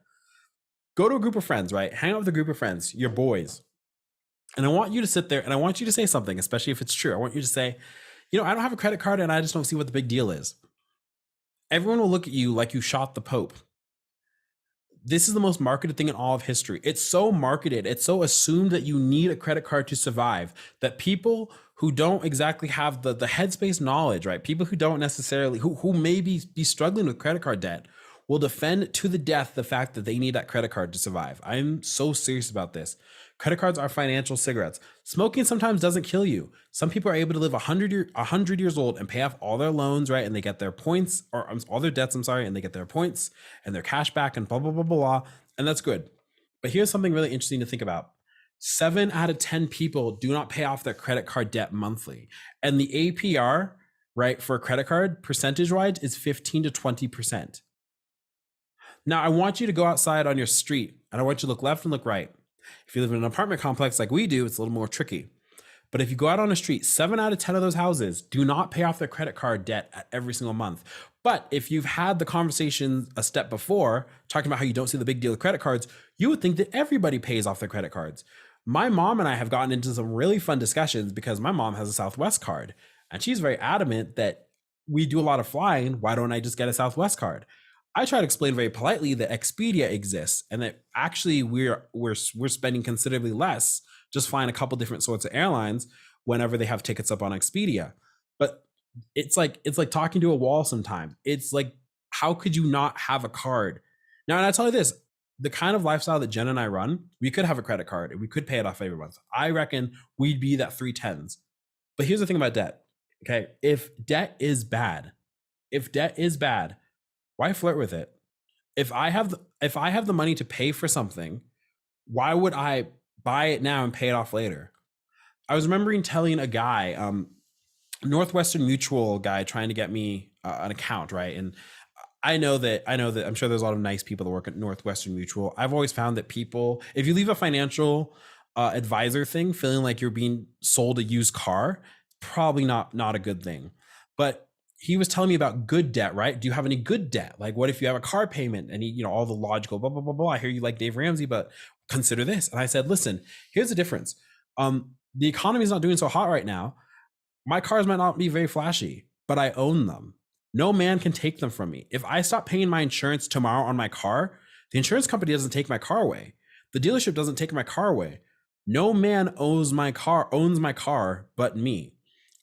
Speaker 1: Go to a group of friends, right? Hang out with a group of friends, your boys. And I want you to sit there and I want you to say something, especially if it's true. I want you to say, I don't have a credit card and I just don't see what the big deal is. Everyone will look at you like you shot the Pope. This is the most marketed thing in all of history. It's so marketed. It's so assumed that you need a credit card to survive that people who don't exactly have the headspace knowledge, right? People who don't necessarily, who may be struggling with credit card debt will defend to the death the fact that they need that credit card to survive. I'm so serious about this. Credit cards are financial cigarettes. Smoking sometimes doesn't kill you. Some people are able to live 100 years old and pay off all their loans, right? And they get their points, or all their debts, and they get their points and their cash back and blah, blah, blah, blah, and that's good. But here's something really interesting to think about. 7 out of 10 people do not pay off their credit card debt monthly. And the APR, right, for a credit card, percentage-wise, is 15 to 20%. Now, I want you to go outside on your street, and I want you to look left and look right. If you live in an apartment complex like we do, it's a little more tricky. But if you go out on the street, 7 out of 10 of those houses do not pay off their credit card debt every single month. But if you've had the conversation a step before, talking about how you don't see the big deal with credit cards, you would think that everybody pays off their credit cards. My mom and I have gotten into some really fun discussions because my mom has a Southwest card, and she's very adamant that we do a lot of flying. Why don't I just get a Southwest card? I try to explain very politely that Expedia exists and that actually we're spending considerably less just flying a couple different sorts of airlines whenever they have tickets up on Expedia. But It's like talking to a wall sometimes. It's like, how could you not have a card? Now, and I tell you this, the kind of lifestyle that Jen and I run, we could have a credit card and we could pay it off every month. I reckon we'd be that 310s. But here's the thing about debt. Okay. If debt is bad, why flirt with it? If I have the money to pay for something, why would I buy it now and pay it off later? I was remembering telling a guy, Northwestern Mutual guy, trying to get me an account, right? And I know that I'm sure there's a lot of nice people that work at Northwestern Mutual. I've always found that people, if you leave a financial advisor thing feeling like you're being sold a used car, probably not a good thing. But he was telling me about good debt, right? Do you have any good debt? Like, what if you have a car payment and all the logical blah blah blah blah. I hear you like Dave Ramsey, but consider this. And I said, listen, here's the difference. The economy is not doing so hot right now. My cars might not be very flashy, but I own them. No man can take them from me. If I stop paying my insurance tomorrow on my car, the insurance company doesn't take my car away. The dealership doesn't take my car away. No man owns my car but me.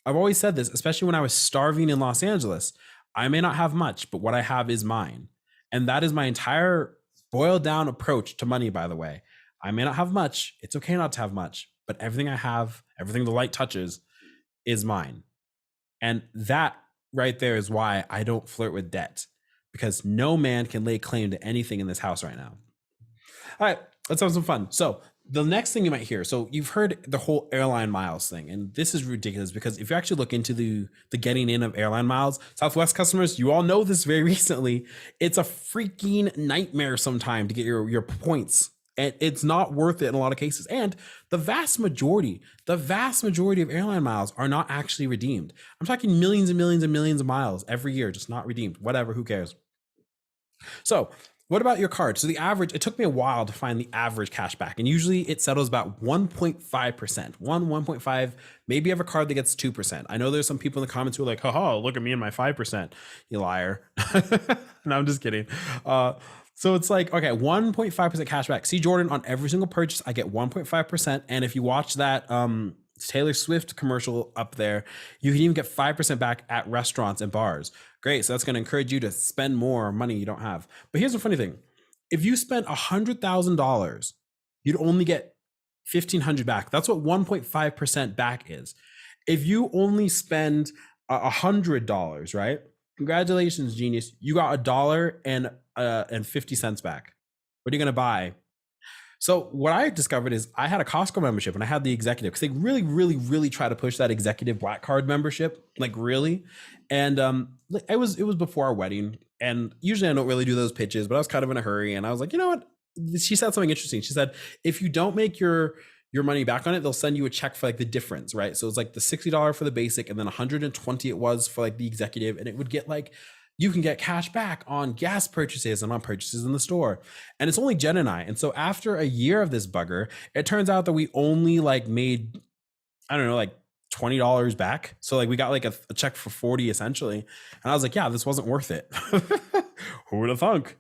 Speaker 1: I've always said this, especially when I was starving in Los Angeles. I may not have much, but what I have is mine. And that is my entire boiled down approach to money, by the way. I may not have much. It's okay not to have much, but everything I have, everything the light touches, is mine. And that right there is why I don't flirt with debt, because no man can lay claim to anything in this house right now. All right, let's have some fun. So the next thing you might hear, so you've heard the whole airline miles thing, and this is ridiculous because if you actually look into the getting in of airline miles, Southwest customers, you all know this very recently, it's a freaking nightmare sometime to get your points. And it's not worth it in a lot of cases. And the vast majority of airline miles are not actually redeemed. I'm talking millions and millions and millions of miles every year, just not redeemed. Whatever, who cares? So what about your card? So the average, it took me a while to find the average cash back. And usually it settles about 1.5%. 1.5, maybe you have a card that gets 2%. I know there's some people in the comments who are like, haha, look at me and my 5%, you liar. No, I'm just kidding. So it's like, okay, 1.5% cash back. See, Jordan, on every single purchase, I get 1.5%. And if you watch that Taylor Swift commercial up there, you can even get 5% back at restaurants and bars. Great. So that's going to encourage you to spend more money you don't have. But here's the funny thing. If you spent $100,000, you'd only get $1,500 back. That's what 1.5% back is. If you only spend $100, right? Congratulations, genius. You got $1.50 back. What are you going to buy? So what I discovered is I had a Costco membership and I had the executive, because they really, really, really try to push that executive black card membership, like really. And it was before our wedding, and usually I don't really do those pitches, but I was kind of in a hurry, and I was like, you know what? She said something interesting. She said, if you don't make your money back on it, they'll send you a check for like the difference, right? So it's like the $60 for the basic, and then 120 it was for like the executive, and it would get like, you can get cash back on gas purchases and on purchases in the store. And it's only Jen and I. And so after a year of this bugger, it turns out that we only like made, I don't know, like $20 back. So like we got like a check for 40 essentially. And I was like, yeah, this wasn't worth it. Who would have thunk?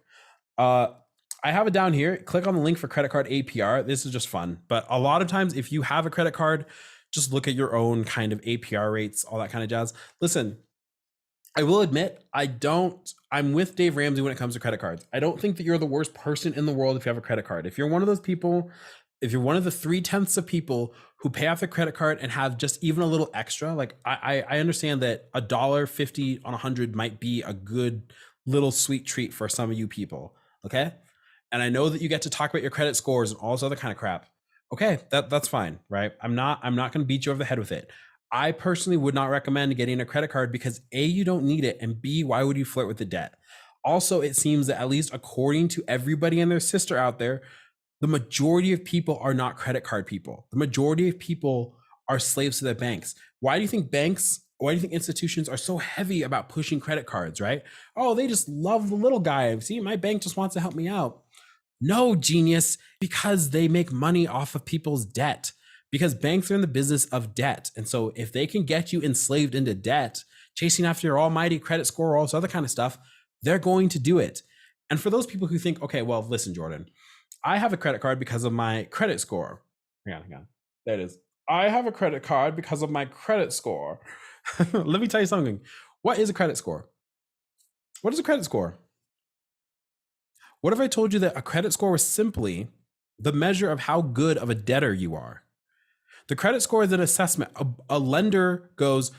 Speaker 1: I have it down here. Click on the link for credit card APR. This is just fun. But a lot of times if you have a credit card, just look at your own kind of APR rates, all that kind of jazz. Listen, I will admit, I'm with Dave Ramsey when it comes to credit cards. I don't think that you're the worst person in the world if you have a credit card. If you're one of those people, if you're one of the 3/10 of people who pay off a credit card and have just even a little extra, like I understand that $1.50 on 100 might be a good little sweet treat for some of you people. Okay. And I know that you get to talk about your credit scores and all this other kind of crap. Okay. That's fine. Right. I'm not going to beat you over the head with it. I personally would not recommend getting a credit card because A, you don't need it, and B, why would you flirt with the debt? Also, it seems that at least according to everybody and their sister out there, the majority of people are not credit card people. The majority of people are slaves to their banks. Why do you think institutions are so heavy about pushing credit cards, right? Oh, they just love the little guy. See, my bank just wants to help me out. No, genius, because they make money off of people's debt. Because banks are in the business of debt. And so if they can get you enslaved into debt, chasing after your almighty credit score, all this other kind of stuff, they're going to do it. And for those people who think, okay, well, listen, Jordan, I have a credit card because of my credit score. Hang on. There it is. I have a credit card because of my credit score. Let me tell you something. What is a credit score? What is a credit score? What if I told you that a credit score was simply the measure of how good of a debtor you are? The credit score is an assessment. A lender goes,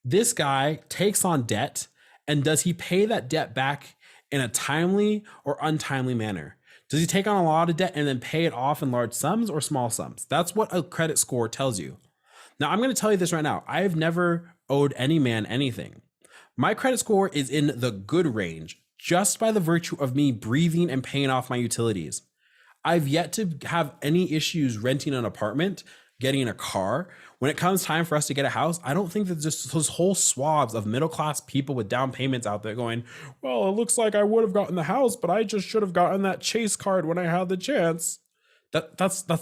Speaker 1: this guy takes on debt, and does he pay that debt back in a timely or untimely manner? Does he take on a lot of debt and then pay it off in large sums or small sums? That's what a credit score tells you. Now, I'm going to tell you this right now. I have never owed any man anything. My credit score is in the good range just by the virtue of me breathing and paying off my utilities. I've yet to have any issues renting an apartment, getting a car. When it comes time for us to get a house, I don't think that just those whole swabs of middle class people with down payments out there going, well, it looks like I would have gotten the house, but I just should have gotten that Chase card when I had the chance. That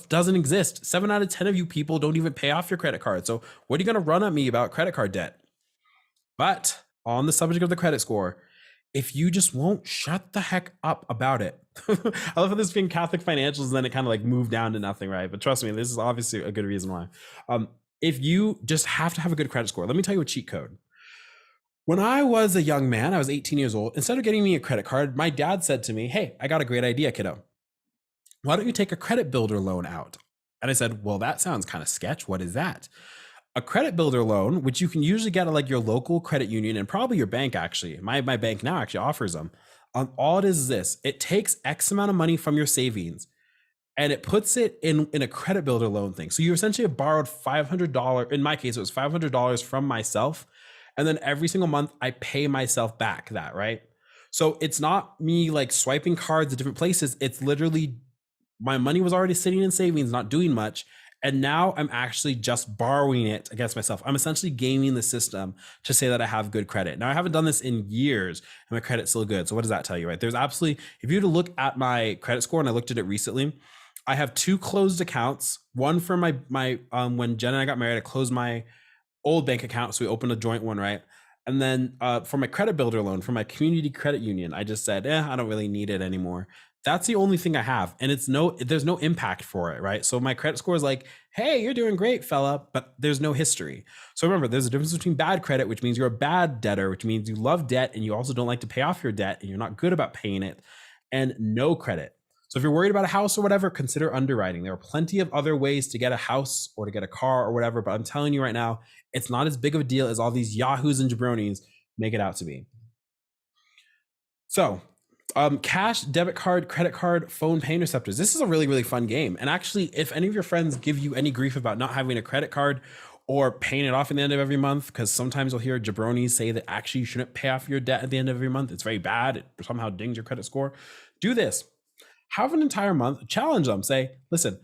Speaker 1: doesn't exist. 7 out of 10 of you people don't even pay off your credit card. So what are you going to run at me about credit card debt? But on the subject of the credit score, if you just won't shut the heck up about it. I love how this being Catholic financials, and then it kind of like moved down to nothing, right? But trust me, this is obviously a good reason why. If you just have to have a good credit score, let me tell you a cheat code. When I was a young man, I was 18 years old. Instead of getting me a credit card, my dad said to me, hey, I got a great idea, kiddo. Why don't you take a credit builder loan out? And I said, well, that sounds kind of sketch. What is that? A credit builder loan, which you can usually get at like your local credit union and probably your bank, actually. My bank now actually offers them. All it is this: it takes X amount of money from your savings and it puts it in a credit builder loan thing. So you essentially have borrowed $500. In my case, it was $500 from myself. And then every single month I pay myself back that, right? So it's not me like swiping cards at different places. It's literally my money was already sitting in savings, not doing much. And now I'm actually just borrowing it against myself. I'm essentially gaming the system to say that I have good credit. Now, I haven't done this in years and my credit's still good. So what does that tell you, right? There's absolutely, if you were to look at my credit score, and I looked at it recently, I have 2 closed accounts. One for my when Jen and I got married, I closed my old bank account. So we opened a joint one, right? And then for my credit builder loan, for my community credit union, I just said, I don't really need it anymore. That's the only thing I have. And there's no impact for it, right? So my credit score is like, hey, you're doing great, fella, but there's no history. So remember, there's a difference between bad credit, which means you're a bad debtor, which means you love debt and you also don't like to pay off your debt and you're not good about paying it, and no credit. So if you're worried about a house or whatever, consider underwriting. There are plenty of other ways to get a house or to get a car or whatever, but I'm telling you right now, it's not as big of a deal as all these yahoos and jabronis make it out to be. So cash, debit card, credit card, phone pay interceptors. This is a really, really fun game. And actually, if any of your friends give you any grief about not having a credit card or paying it off at the end of every month, because sometimes you'll hear jabronis say that actually you shouldn't pay off your debt at the end of every month. It's very bad. It somehow dings your credit score. Do this. Have an entire month, challenge them. Say, listen,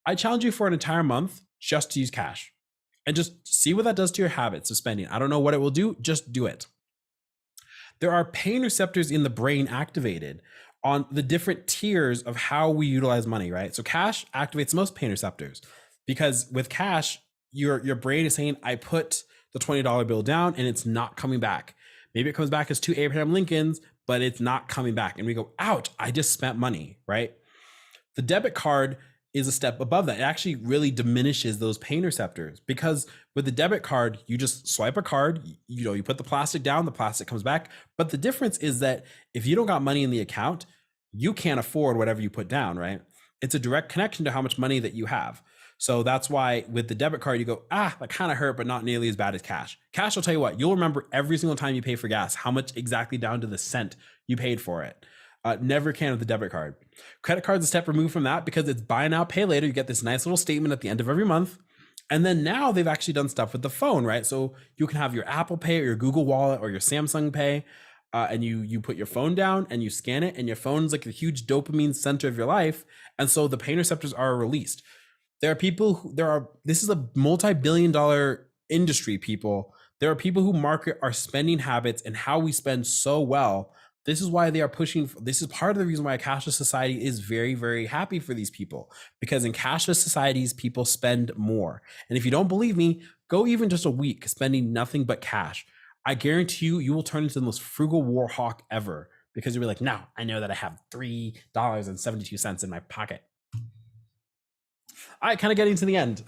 Speaker 1: I challenge you for an entire month just to use cash and just see what that does to your habits of spending. I don't know what it will do. Just do it. There are pain receptors in the brain activated on the different tiers of how we utilize money, right? So cash activates most pain receptors because with cash, your brain is saying, I put the $20 bill down and it's not coming back. Maybe it comes back as 2 Abraham Lincolns, but it's not coming back. And we go, ouch, I just spent money, right? The debit card is a step above that. It actually really diminishes those pain receptors because with the debit card, you just swipe a card, you put the plastic down, the plastic comes back. But the difference is that if you don't got money in the account, you can't afford whatever you put down, right? It's a direct connection to how much money that you have. So that's why with the debit card, you go, that kind of hurt, but not nearly as bad as cash. Cash, will tell you what, you'll remember every single time you pay for gas, how much exactly down to the cent you paid for it. Never can with the debit card. Credit card's a step removed from that because it's buy now, pay later. You get this nice little statement at the end of every month. And then now they've actually done stuff with the phone, right? So you can have your Apple Pay or your Google Wallet or your Samsung Pay, and you put your phone down and you scan it, and your phone's like a huge dopamine center of your life. And so the pain receptors are released. This is a multi-billion-dollar industry, people. There are people who market our spending habits and how we spend so well. This is why they are pushing. This is part of the reason why a cashless society is very, very happy for these people, because in cashless societies, people spend more. And if you don't believe me, go even just a week spending nothing but cash. I guarantee you will turn into the most frugal war hawk ever, because you'll be like, now I know that I have $3.72 in my pocket. All right, kind of getting to the end.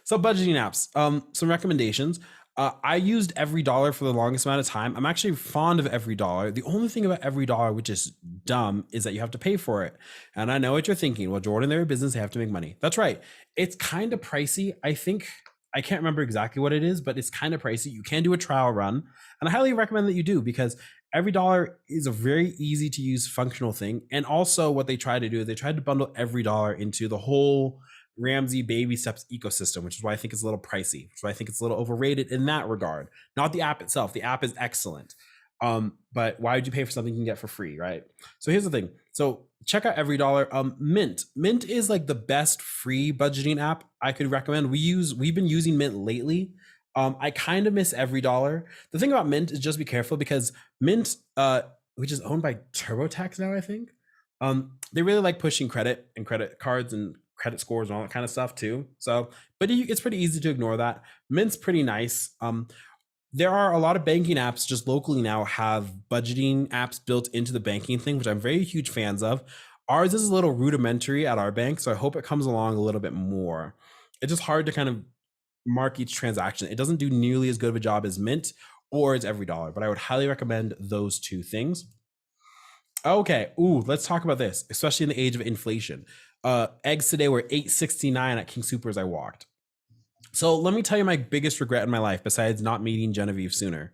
Speaker 1: So budgeting apps, some recommendations. I used Every Dollar for the longest amount of time. I'm actually fond of Every Dollar. The only thing about Every Dollar, which is dumb, is that you have to pay for it. And I know what you're thinking. Well, Jordan, they're a business, they have to make money. That's right. It's kind of pricey. I think I can't remember exactly what it is, but it's kind of pricey. You can do a trial run, and I highly recommend that you do, because Every Dollar is a very easy to use functional thing. And also what they try to do is they tried to bundle Every Dollar into the whole Ramsey baby steps ecosystem, which is why I think it's a little pricey, which is why I think it's a little overrated in that regard. Not the app itself. The app is excellent. But why would you pay for something you can get for free, right? So here's the thing. So check out Every Dollar. Mint. Mint is like the best free budgeting app I could recommend. We've been using Mint lately. I kind of miss Every Dollar. The thing about Mint is just be careful, because Mint, which is owned by TurboTax now, I think, they really like pushing credit and credit cards and credit scores and all that kind of stuff too. So, but it's pretty easy to ignore that. Mint's pretty nice. There are a lot of banking apps just locally now have budgeting apps built into the banking thing, which I'm very huge fans of. Ours is a little rudimentary at our bank, so I hope it comes along a little bit more. It's just hard to kind of mark each transaction. It doesn't do nearly as good of a job as Mint or as Every Dollar, but I would highly recommend those two things. Okay. Ooh, let's talk about this, especially in the age of inflation. Eggs today were $8.69 at King Soopers I walked. So let me tell you my biggest regret in my life, besides not meeting Genevieve sooner.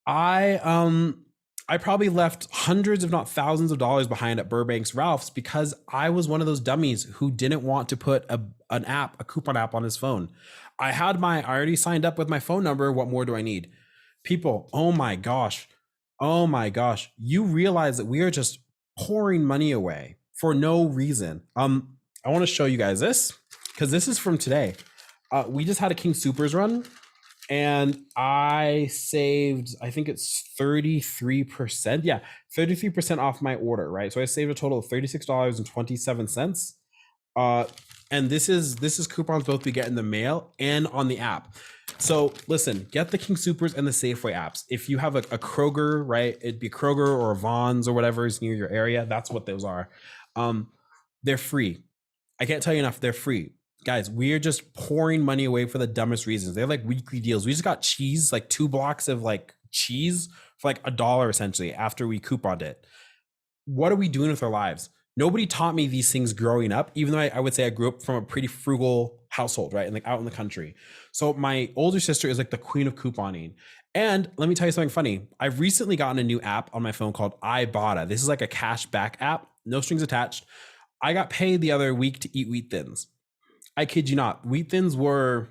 Speaker 1: I probably left hundreds, if not thousands of dollars behind at Burbank's Ralph's, because I was one of those dummies who didn't want to put a coupon app on his phone. I already signed up with my phone number. What more do I need? People, oh my gosh. You realize that we are just pouring money away for no reason. I want to show you guys this, because this is from today. We just had a King Soopers run, and I saved, I think it's 33%. Yeah, 33% off my order, right? So I saved a total of $36.27. And this is coupons both we get in the mail and on the app. So listen, get the King Soopers and the Safeway apps. If you have a Kroger, right? It'd be Kroger or Vons or whatever is near your area. That's what those are. They're free. I can't tell you enough. They're free. Guys, we are just pouring money away for the dumbest reasons. They have like weekly deals. We just got cheese, like 2 blocks of like cheese for like $1 essentially after we couponed it. What are we doing with our lives? Nobody taught me these things growing up, even though I would say I grew up from a pretty frugal household, right? And like out in the country. So my older sister is like the queen of couponing. And let me tell you something funny. I've recently gotten a new app on my phone called Ibotta. This is like a cash back app, no strings attached. I got paid the other week to eat Wheat Thins. I kid you not. Wheat Thins were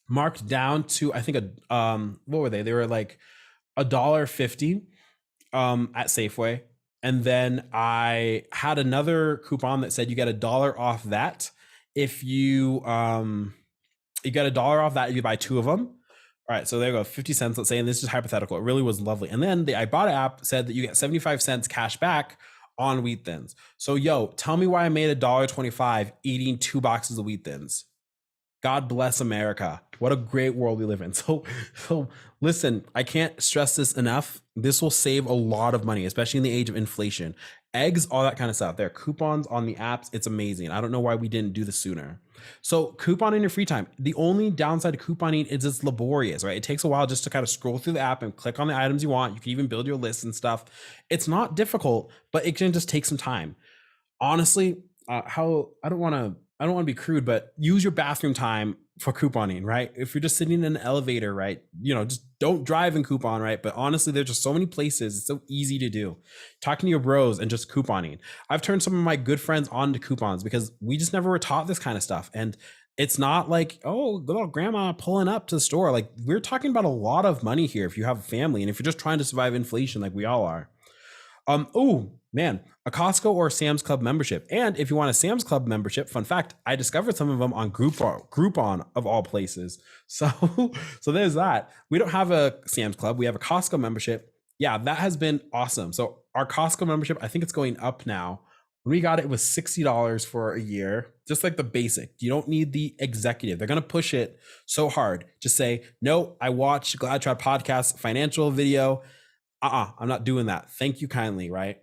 Speaker 1: marked down to, I think, what were they? They were like $1.50 at Safeway. And then I had another coupon that said you get $1 off that if you get $1 off that if you buy 2 of them. All right, so there you go, 50 cents, let's say, and this is hypothetical. It really was lovely. And then the Ibotta app said that you get 75 cents cash back on Wheat Thins. So yo, tell me why I made $1.25 eating 2 boxes of Wheat Thins. God bless America. What a great world we live in. So listen, I can't stress this enough. This will save a lot of money, especially in the age of inflation. Eggs, all that kind of stuff. There are coupons on the apps. It's amazing. I don't know why we didn't do this sooner. So coupon in your free time. The only downside to couponing is it's laborious, right? It takes a while just to kind of scroll through the app and click on the items you want. You can even build your lists and stuff. It's not difficult, but it can just take some time. Honestly, I don't want to be crude, but use your bathroom time for couponing, right? If you're just sitting in an elevator, right? Just don't drive and coupon, right? But honestly, there's just so many places. It's so easy to do. Talking to your bros and just couponing. I've turned some of my good friends on to coupons because we just never were taught this kind of stuff. And it's not like, oh, little grandma pulling up to the store. Like, we're talking about a lot of money here if you have a family and if you're just trying to survive inflation like we all are. Oh man, a Costco or Sam's Club membership. And if you want a Sam's Club membership, fun fact, I discovered some of them on Groupon of all places. So there's that. We don't have a Sam's Club. We have a Costco membership. Yeah, that has been awesome. So our Costco membership, I think it's going up now. When we got it, it was $60 for a year, just like the basic. You don't need the executive. They're going to push it so hard. Just say, no, I watch Glad Trad podcast financial video. I'm not doing that. Thank you kindly, right?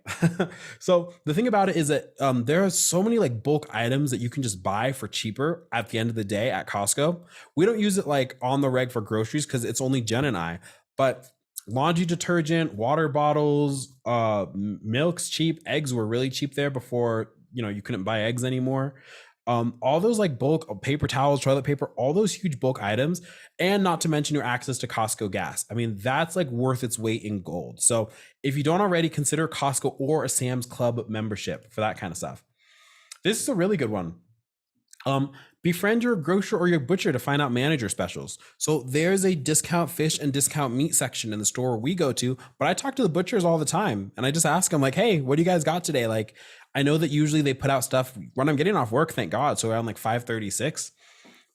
Speaker 1: So the thing about it is that there are so many like bulk items that you can just buy for cheaper at the end of the day at Costco. We don't use it like on the reg for groceries because it's only Jen and I, but laundry detergent, water bottles, milk's cheap. Eggs were really cheap there before, you couldn't buy eggs anymore. All those like bulk paper towels, toilet paper, all those huge bulk items, and not to mention your access to Costco gas. I mean, that's like worth its weight in gold. So if you don't already, consider Costco or a Sam's Club membership for that kind of stuff. This is a really good one. Befriend your grocer or your butcher to find out manager specials. So there's a discount fish and discount meat section in the store we go to, but I talk to the butchers all the time and I just ask them like, hey, what do you guys got today? Like, I know that usually they put out stuff when I'm getting off work, thank God. So around like 5:36.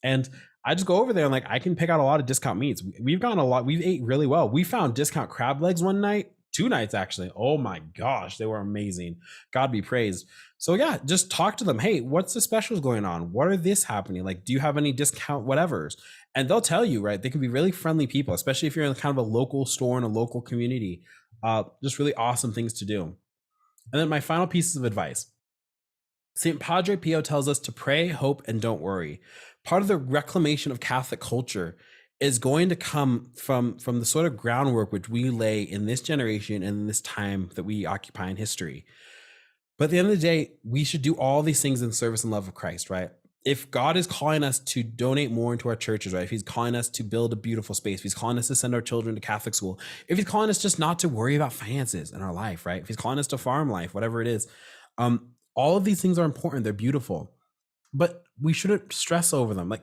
Speaker 1: And I just go over there and like I can pick out a lot of discount meats. We've gotten a lot, we've ate really well. We found discount crab legs one night, 2 nights actually. Oh my gosh, they were amazing. God be praised. So yeah, just talk to them. Hey, what's the specials going on? What are this happening? Like, do you have any discount whatevers? And they'll tell you, right? They can be really friendly people, especially if you're in kind of a local store in a local community. Just really awesome things to do. And then my final pieces of advice. St. Padre Pio tells us to pray, hope, and don't worry. Part of the reclamation of Catholic culture is going to come from the sort of groundwork which we lay in this generation and in this time that we occupy in history. But at the end of the day, we should do all these things in service and love of Christ, right? If God is calling us to donate more into our churches, right? If he's calling us to build a beautiful space, if he's calling us to send our children to Catholic school, if he's calling us just not to worry about finances in our life, right? If he's calling us to farm life, whatever it is, all of these things are important. They're beautiful, but we shouldn't stress over them.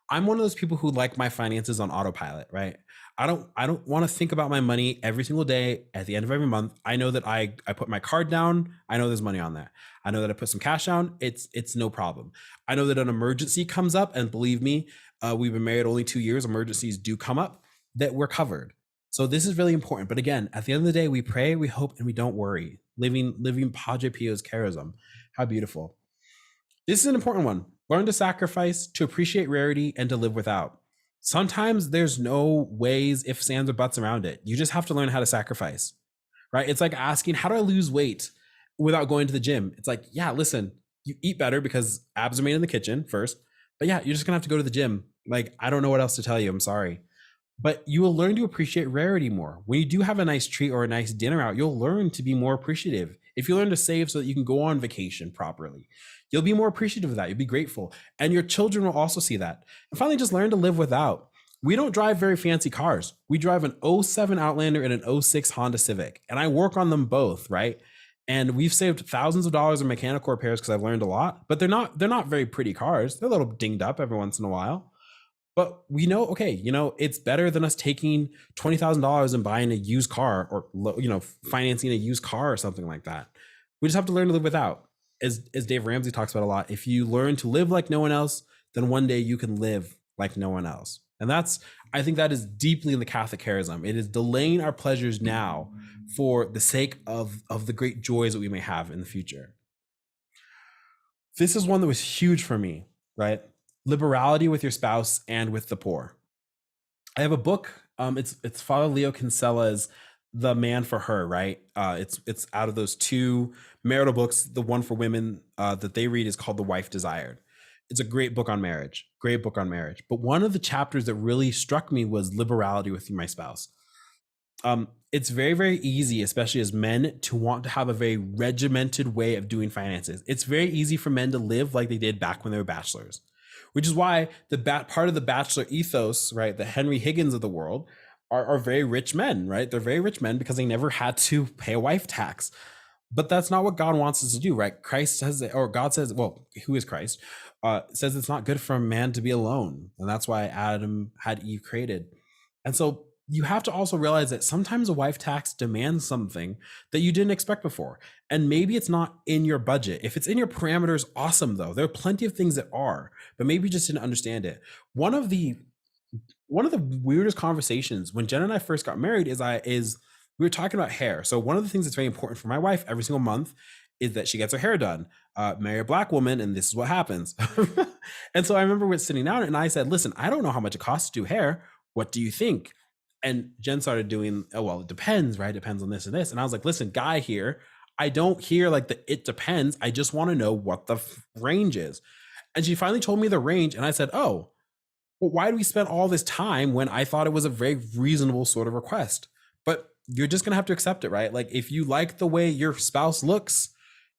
Speaker 1: I'm one of those people who like my finances on autopilot, right? I don't want to think about my money every single day at the end of every month. I know that I put my card down. I know there's money on there. I know that I put some cash down. It's no problem. I know that an emergency comes up, and believe me, we've been married only 2 years. Emergencies do come up, that we're covered. So this is really important. But again, at the end of the day, we pray, we hope, and we don't worry. Living Padre Pio's charism. How beautiful. This is an important one. Learn to sacrifice, to appreciate rarity, and to live without. Sometimes there's no ways, ifs, ands, or buts around it. You just have to learn how to sacrifice, right? It's like asking, how do I lose weight without going to the gym? It's like, yeah, listen, you eat better because abs are made in the kitchen first. But yeah, you're just gonna have to go to the gym. Like, I don't know what else to tell you. I'm sorry. But you will learn to appreciate rarity more. When you do have a nice treat or a nice dinner out, you'll learn to be more appreciative. If you learn to save so that you can go on vacation properly, you'll be more appreciative of that. You'll be grateful. And your children will also see that. And finally, just learn to live without. We don't drive very fancy cars. We drive an '07 Outlander and an '06 Honda Civic. And I work on them both, right? And we've saved thousands of dollars in mechanical repairs because I've learned a lot. But they're not very pretty cars. They're a little dinged up every once in a while. But we know, okay, it's better than us taking $20,000 and buying a used car, or financing a used car or something like that. We just have to learn to live without. As Dave Ramsey talks about a lot, if you learn to live like no one else, then one day you can live like no one else. And I think that is deeply in the Catholic charism. It is delaying our pleasures now for the sake of the great joys that we may have in the future. This is one that was huge for me, right? Liberality with your spouse and with the poor. I have a book. It's Father Leo Kinsella's The Man for Her, right? It's out of those 2 marital books. The one for women that they read is called The Wife Desired. It's a great book on marriage. Great book on marriage. But one of the chapters that really struck me was liberality with my spouse. It's very, very easy, especially as men, to want to have a very regimented way of doing finances. It's very easy for men to live like they did back when they were bachelors, which is why part of the bachelor ethos, right, the Henry Higgins of the world, are very rich men, right? They're very rich men because they never had to pay a wife tax. But that's not what God wants us to do, right? Christ says, or God says, well, who is Christ? Says it's not good for a man to be alone. And that's why Adam had Eve created. And so you have to also realize that sometimes a wife tax demands something that you didn't expect before. And maybe it's not in your budget. If it's in your parameters, awesome though. There are plenty of things that are, but maybe you just didn't understand it. One of the weirdest conversations when Jen and I first got married is we were talking about hair. So one of the things that's very important for my wife every single month is that she gets her hair done. Marry a Black woman, and this is what happens. And so I remember we're sitting down and I said, listen, I don't know how much it costs to do hair. What do you think? And Jen started doing, oh, well, it depends, right? It depends on this and this. And I was like, listen, guy here, I don't hear like the it depends. I just want to know what the range is. And she finally told me the range. And I said, oh, well, why do we spend all this time when I thought it was a very reasonable sort of request? But you're just going to have to accept it, right? Like if you like the way your spouse looks,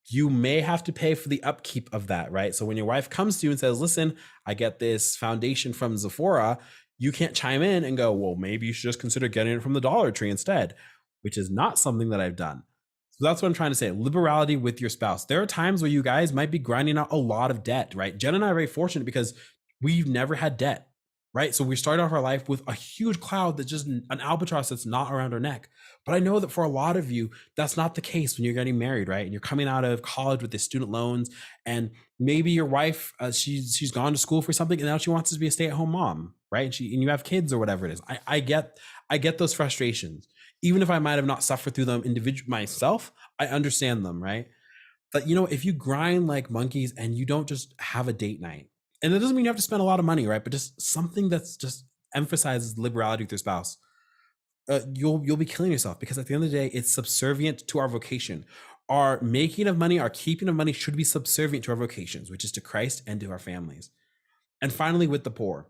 Speaker 1: you may have to pay for the upkeep of that, right? So when your wife comes to you and says, listen, I get this foundation from Sephora, you can't chime in and go, well, maybe you should just consider getting it from the Dollar Tree instead, which is not something that I've done. So that's what I'm trying to say. Liberality with your spouse. There are times where you guys might be grinding out a lot of debt, right? Jen and I are very fortunate because we've never had debt, right? So we started off our life with a huge cloud that's just an albatross that's not around our neck. But I know that for a lot of you, that's not the case when you're getting married, right? And you're coming out of college with the student loans, and maybe your wife, she's gone to school for something, and now she wants to be a stay-at-home mom, right? And you have kids or whatever it is. I get those frustrations. Even if I might have not suffered through them individually myself, I understand them, right? But if you grind like monkeys and you don't just have a date night, and it doesn't mean you have to spend a lot of money, right? But just something that's just emphasizes liberality with your spouse, you'll be killing yourself, because at the end of the day, it's subservient to our vocation. Our making of money, our keeping of money should be subservient to our vocations, which is to Christ and to our families. And finally, with the poor.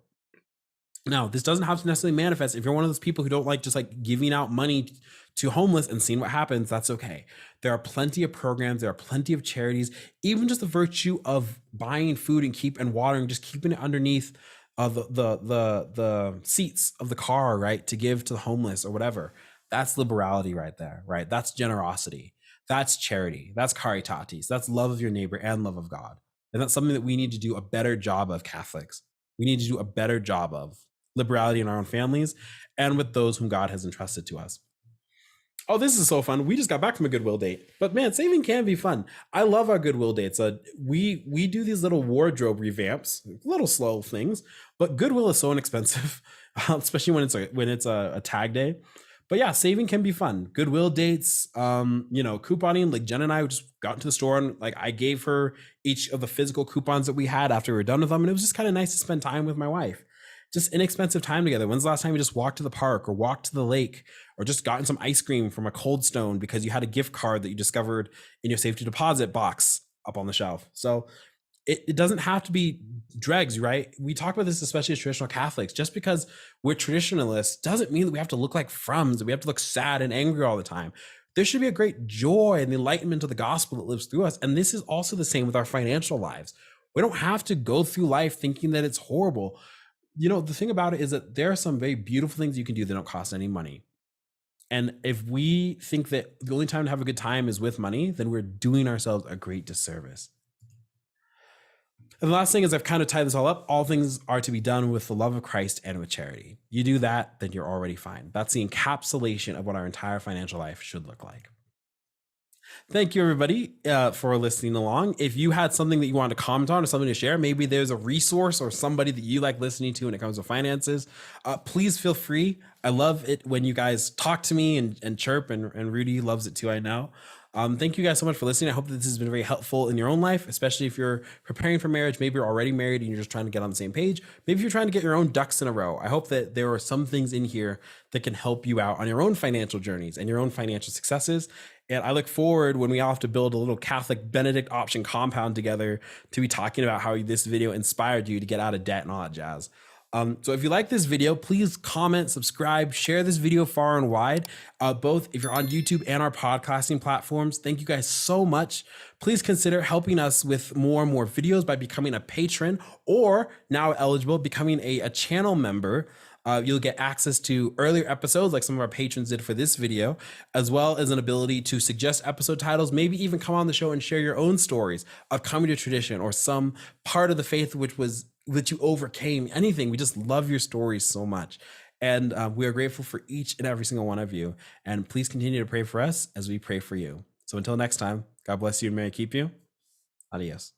Speaker 1: Now, this doesn't have to necessarily manifest. If you're one of those people who don't like just like giving out money to homeless and seeing what happens, that's okay. There are plenty of programs. There are plenty of charities. Even just the virtue of buying food and watering, just keeping it underneath the seats of the car, right, to give to the homeless or whatever. That's liberality right there, right? That's generosity. That's charity. That's caritatis. That's love of your neighbor and love of God. And that's something that we need to do a better job of, Catholics. We need to do a better job of liberality in our own families and with those whom God has entrusted to us. Oh, this is so fun. We just got back from a Goodwill date, but man, saving can be fun. I love our Goodwill dates. We do these little wardrobe revamps, little slow things, but Goodwill is so inexpensive, especially when it's a tag day. But yeah, saving can be fun. Goodwill dates, couponing. Like Jen and I just got into the store and like I gave her each of the physical coupons that we had after we were done with them, and it was just kind of nice to spend time with my wife. Just inexpensive time together. When's the last time you just walked to the park or walked to the lake or just gotten some ice cream from a Cold Stone because you had a gift card that you discovered in your safety deposit box up on the shelf? So it doesn't have to be dregs, right? We talk about this, especially as traditional Catholics. Just because we're traditionalists doesn't mean that we have to look like frums, that we have to look sad and angry all the time. There should be a great joy and the enlightenment of the gospel that lives through us. And this is also the same with our financial lives. We don't have to go through life thinking that it's horrible. The thing about it is that there are some very beautiful things you can do that don't cost any money. And if we think that the only time to have a good time is with money, then we're doing ourselves a great disservice. And the last thing is, I've kind of tied this all up. All things are to be done with the love of Christ and with charity. You do that, then you're already fine. That's the encapsulation of what our entire financial life should look like. Thank you, everybody, for listening along. If you had something that you wanted to comment on or something to share, maybe there's a resource or somebody that you like listening to when it comes to finances, please feel free. I love it when you guys talk to me and chirp, and Rudy loves it too, I know. Thank you guys so much for listening. I hope that this has been very helpful in your own life, especially if you're preparing for marriage. Maybe you're already married and you're just trying to get on the same page. Maybe you're trying to get your own ducks in a row. I hope that there are some things in here that can help you out on your own financial journeys and your own financial successes. And I look forward when we all have to build a little Catholic Benedict option compound together to be talking about how this video inspired you to get out of debt and all that jazz. So if you like this video, please comment, subscribe, share this video far and wide, both if you're on YouTube and our podcasting platforms. Thank you guys so much. Please consider helping us with more and more videos by becoming a patron, or now eligible, becoming a channel member. You'll get access to earlier episodes like some of our patrons did for this video, as well as an ability to suggest episode titles, maybe even come on the show and share your own stories of coming to tradition or some part of the faith that you overcame. Anything. We just love your stories so much. And we are grateful for each and every single one of you. And please continue to pray for us as we pray for you. So until next time, God bless you and may He keep you. Adios.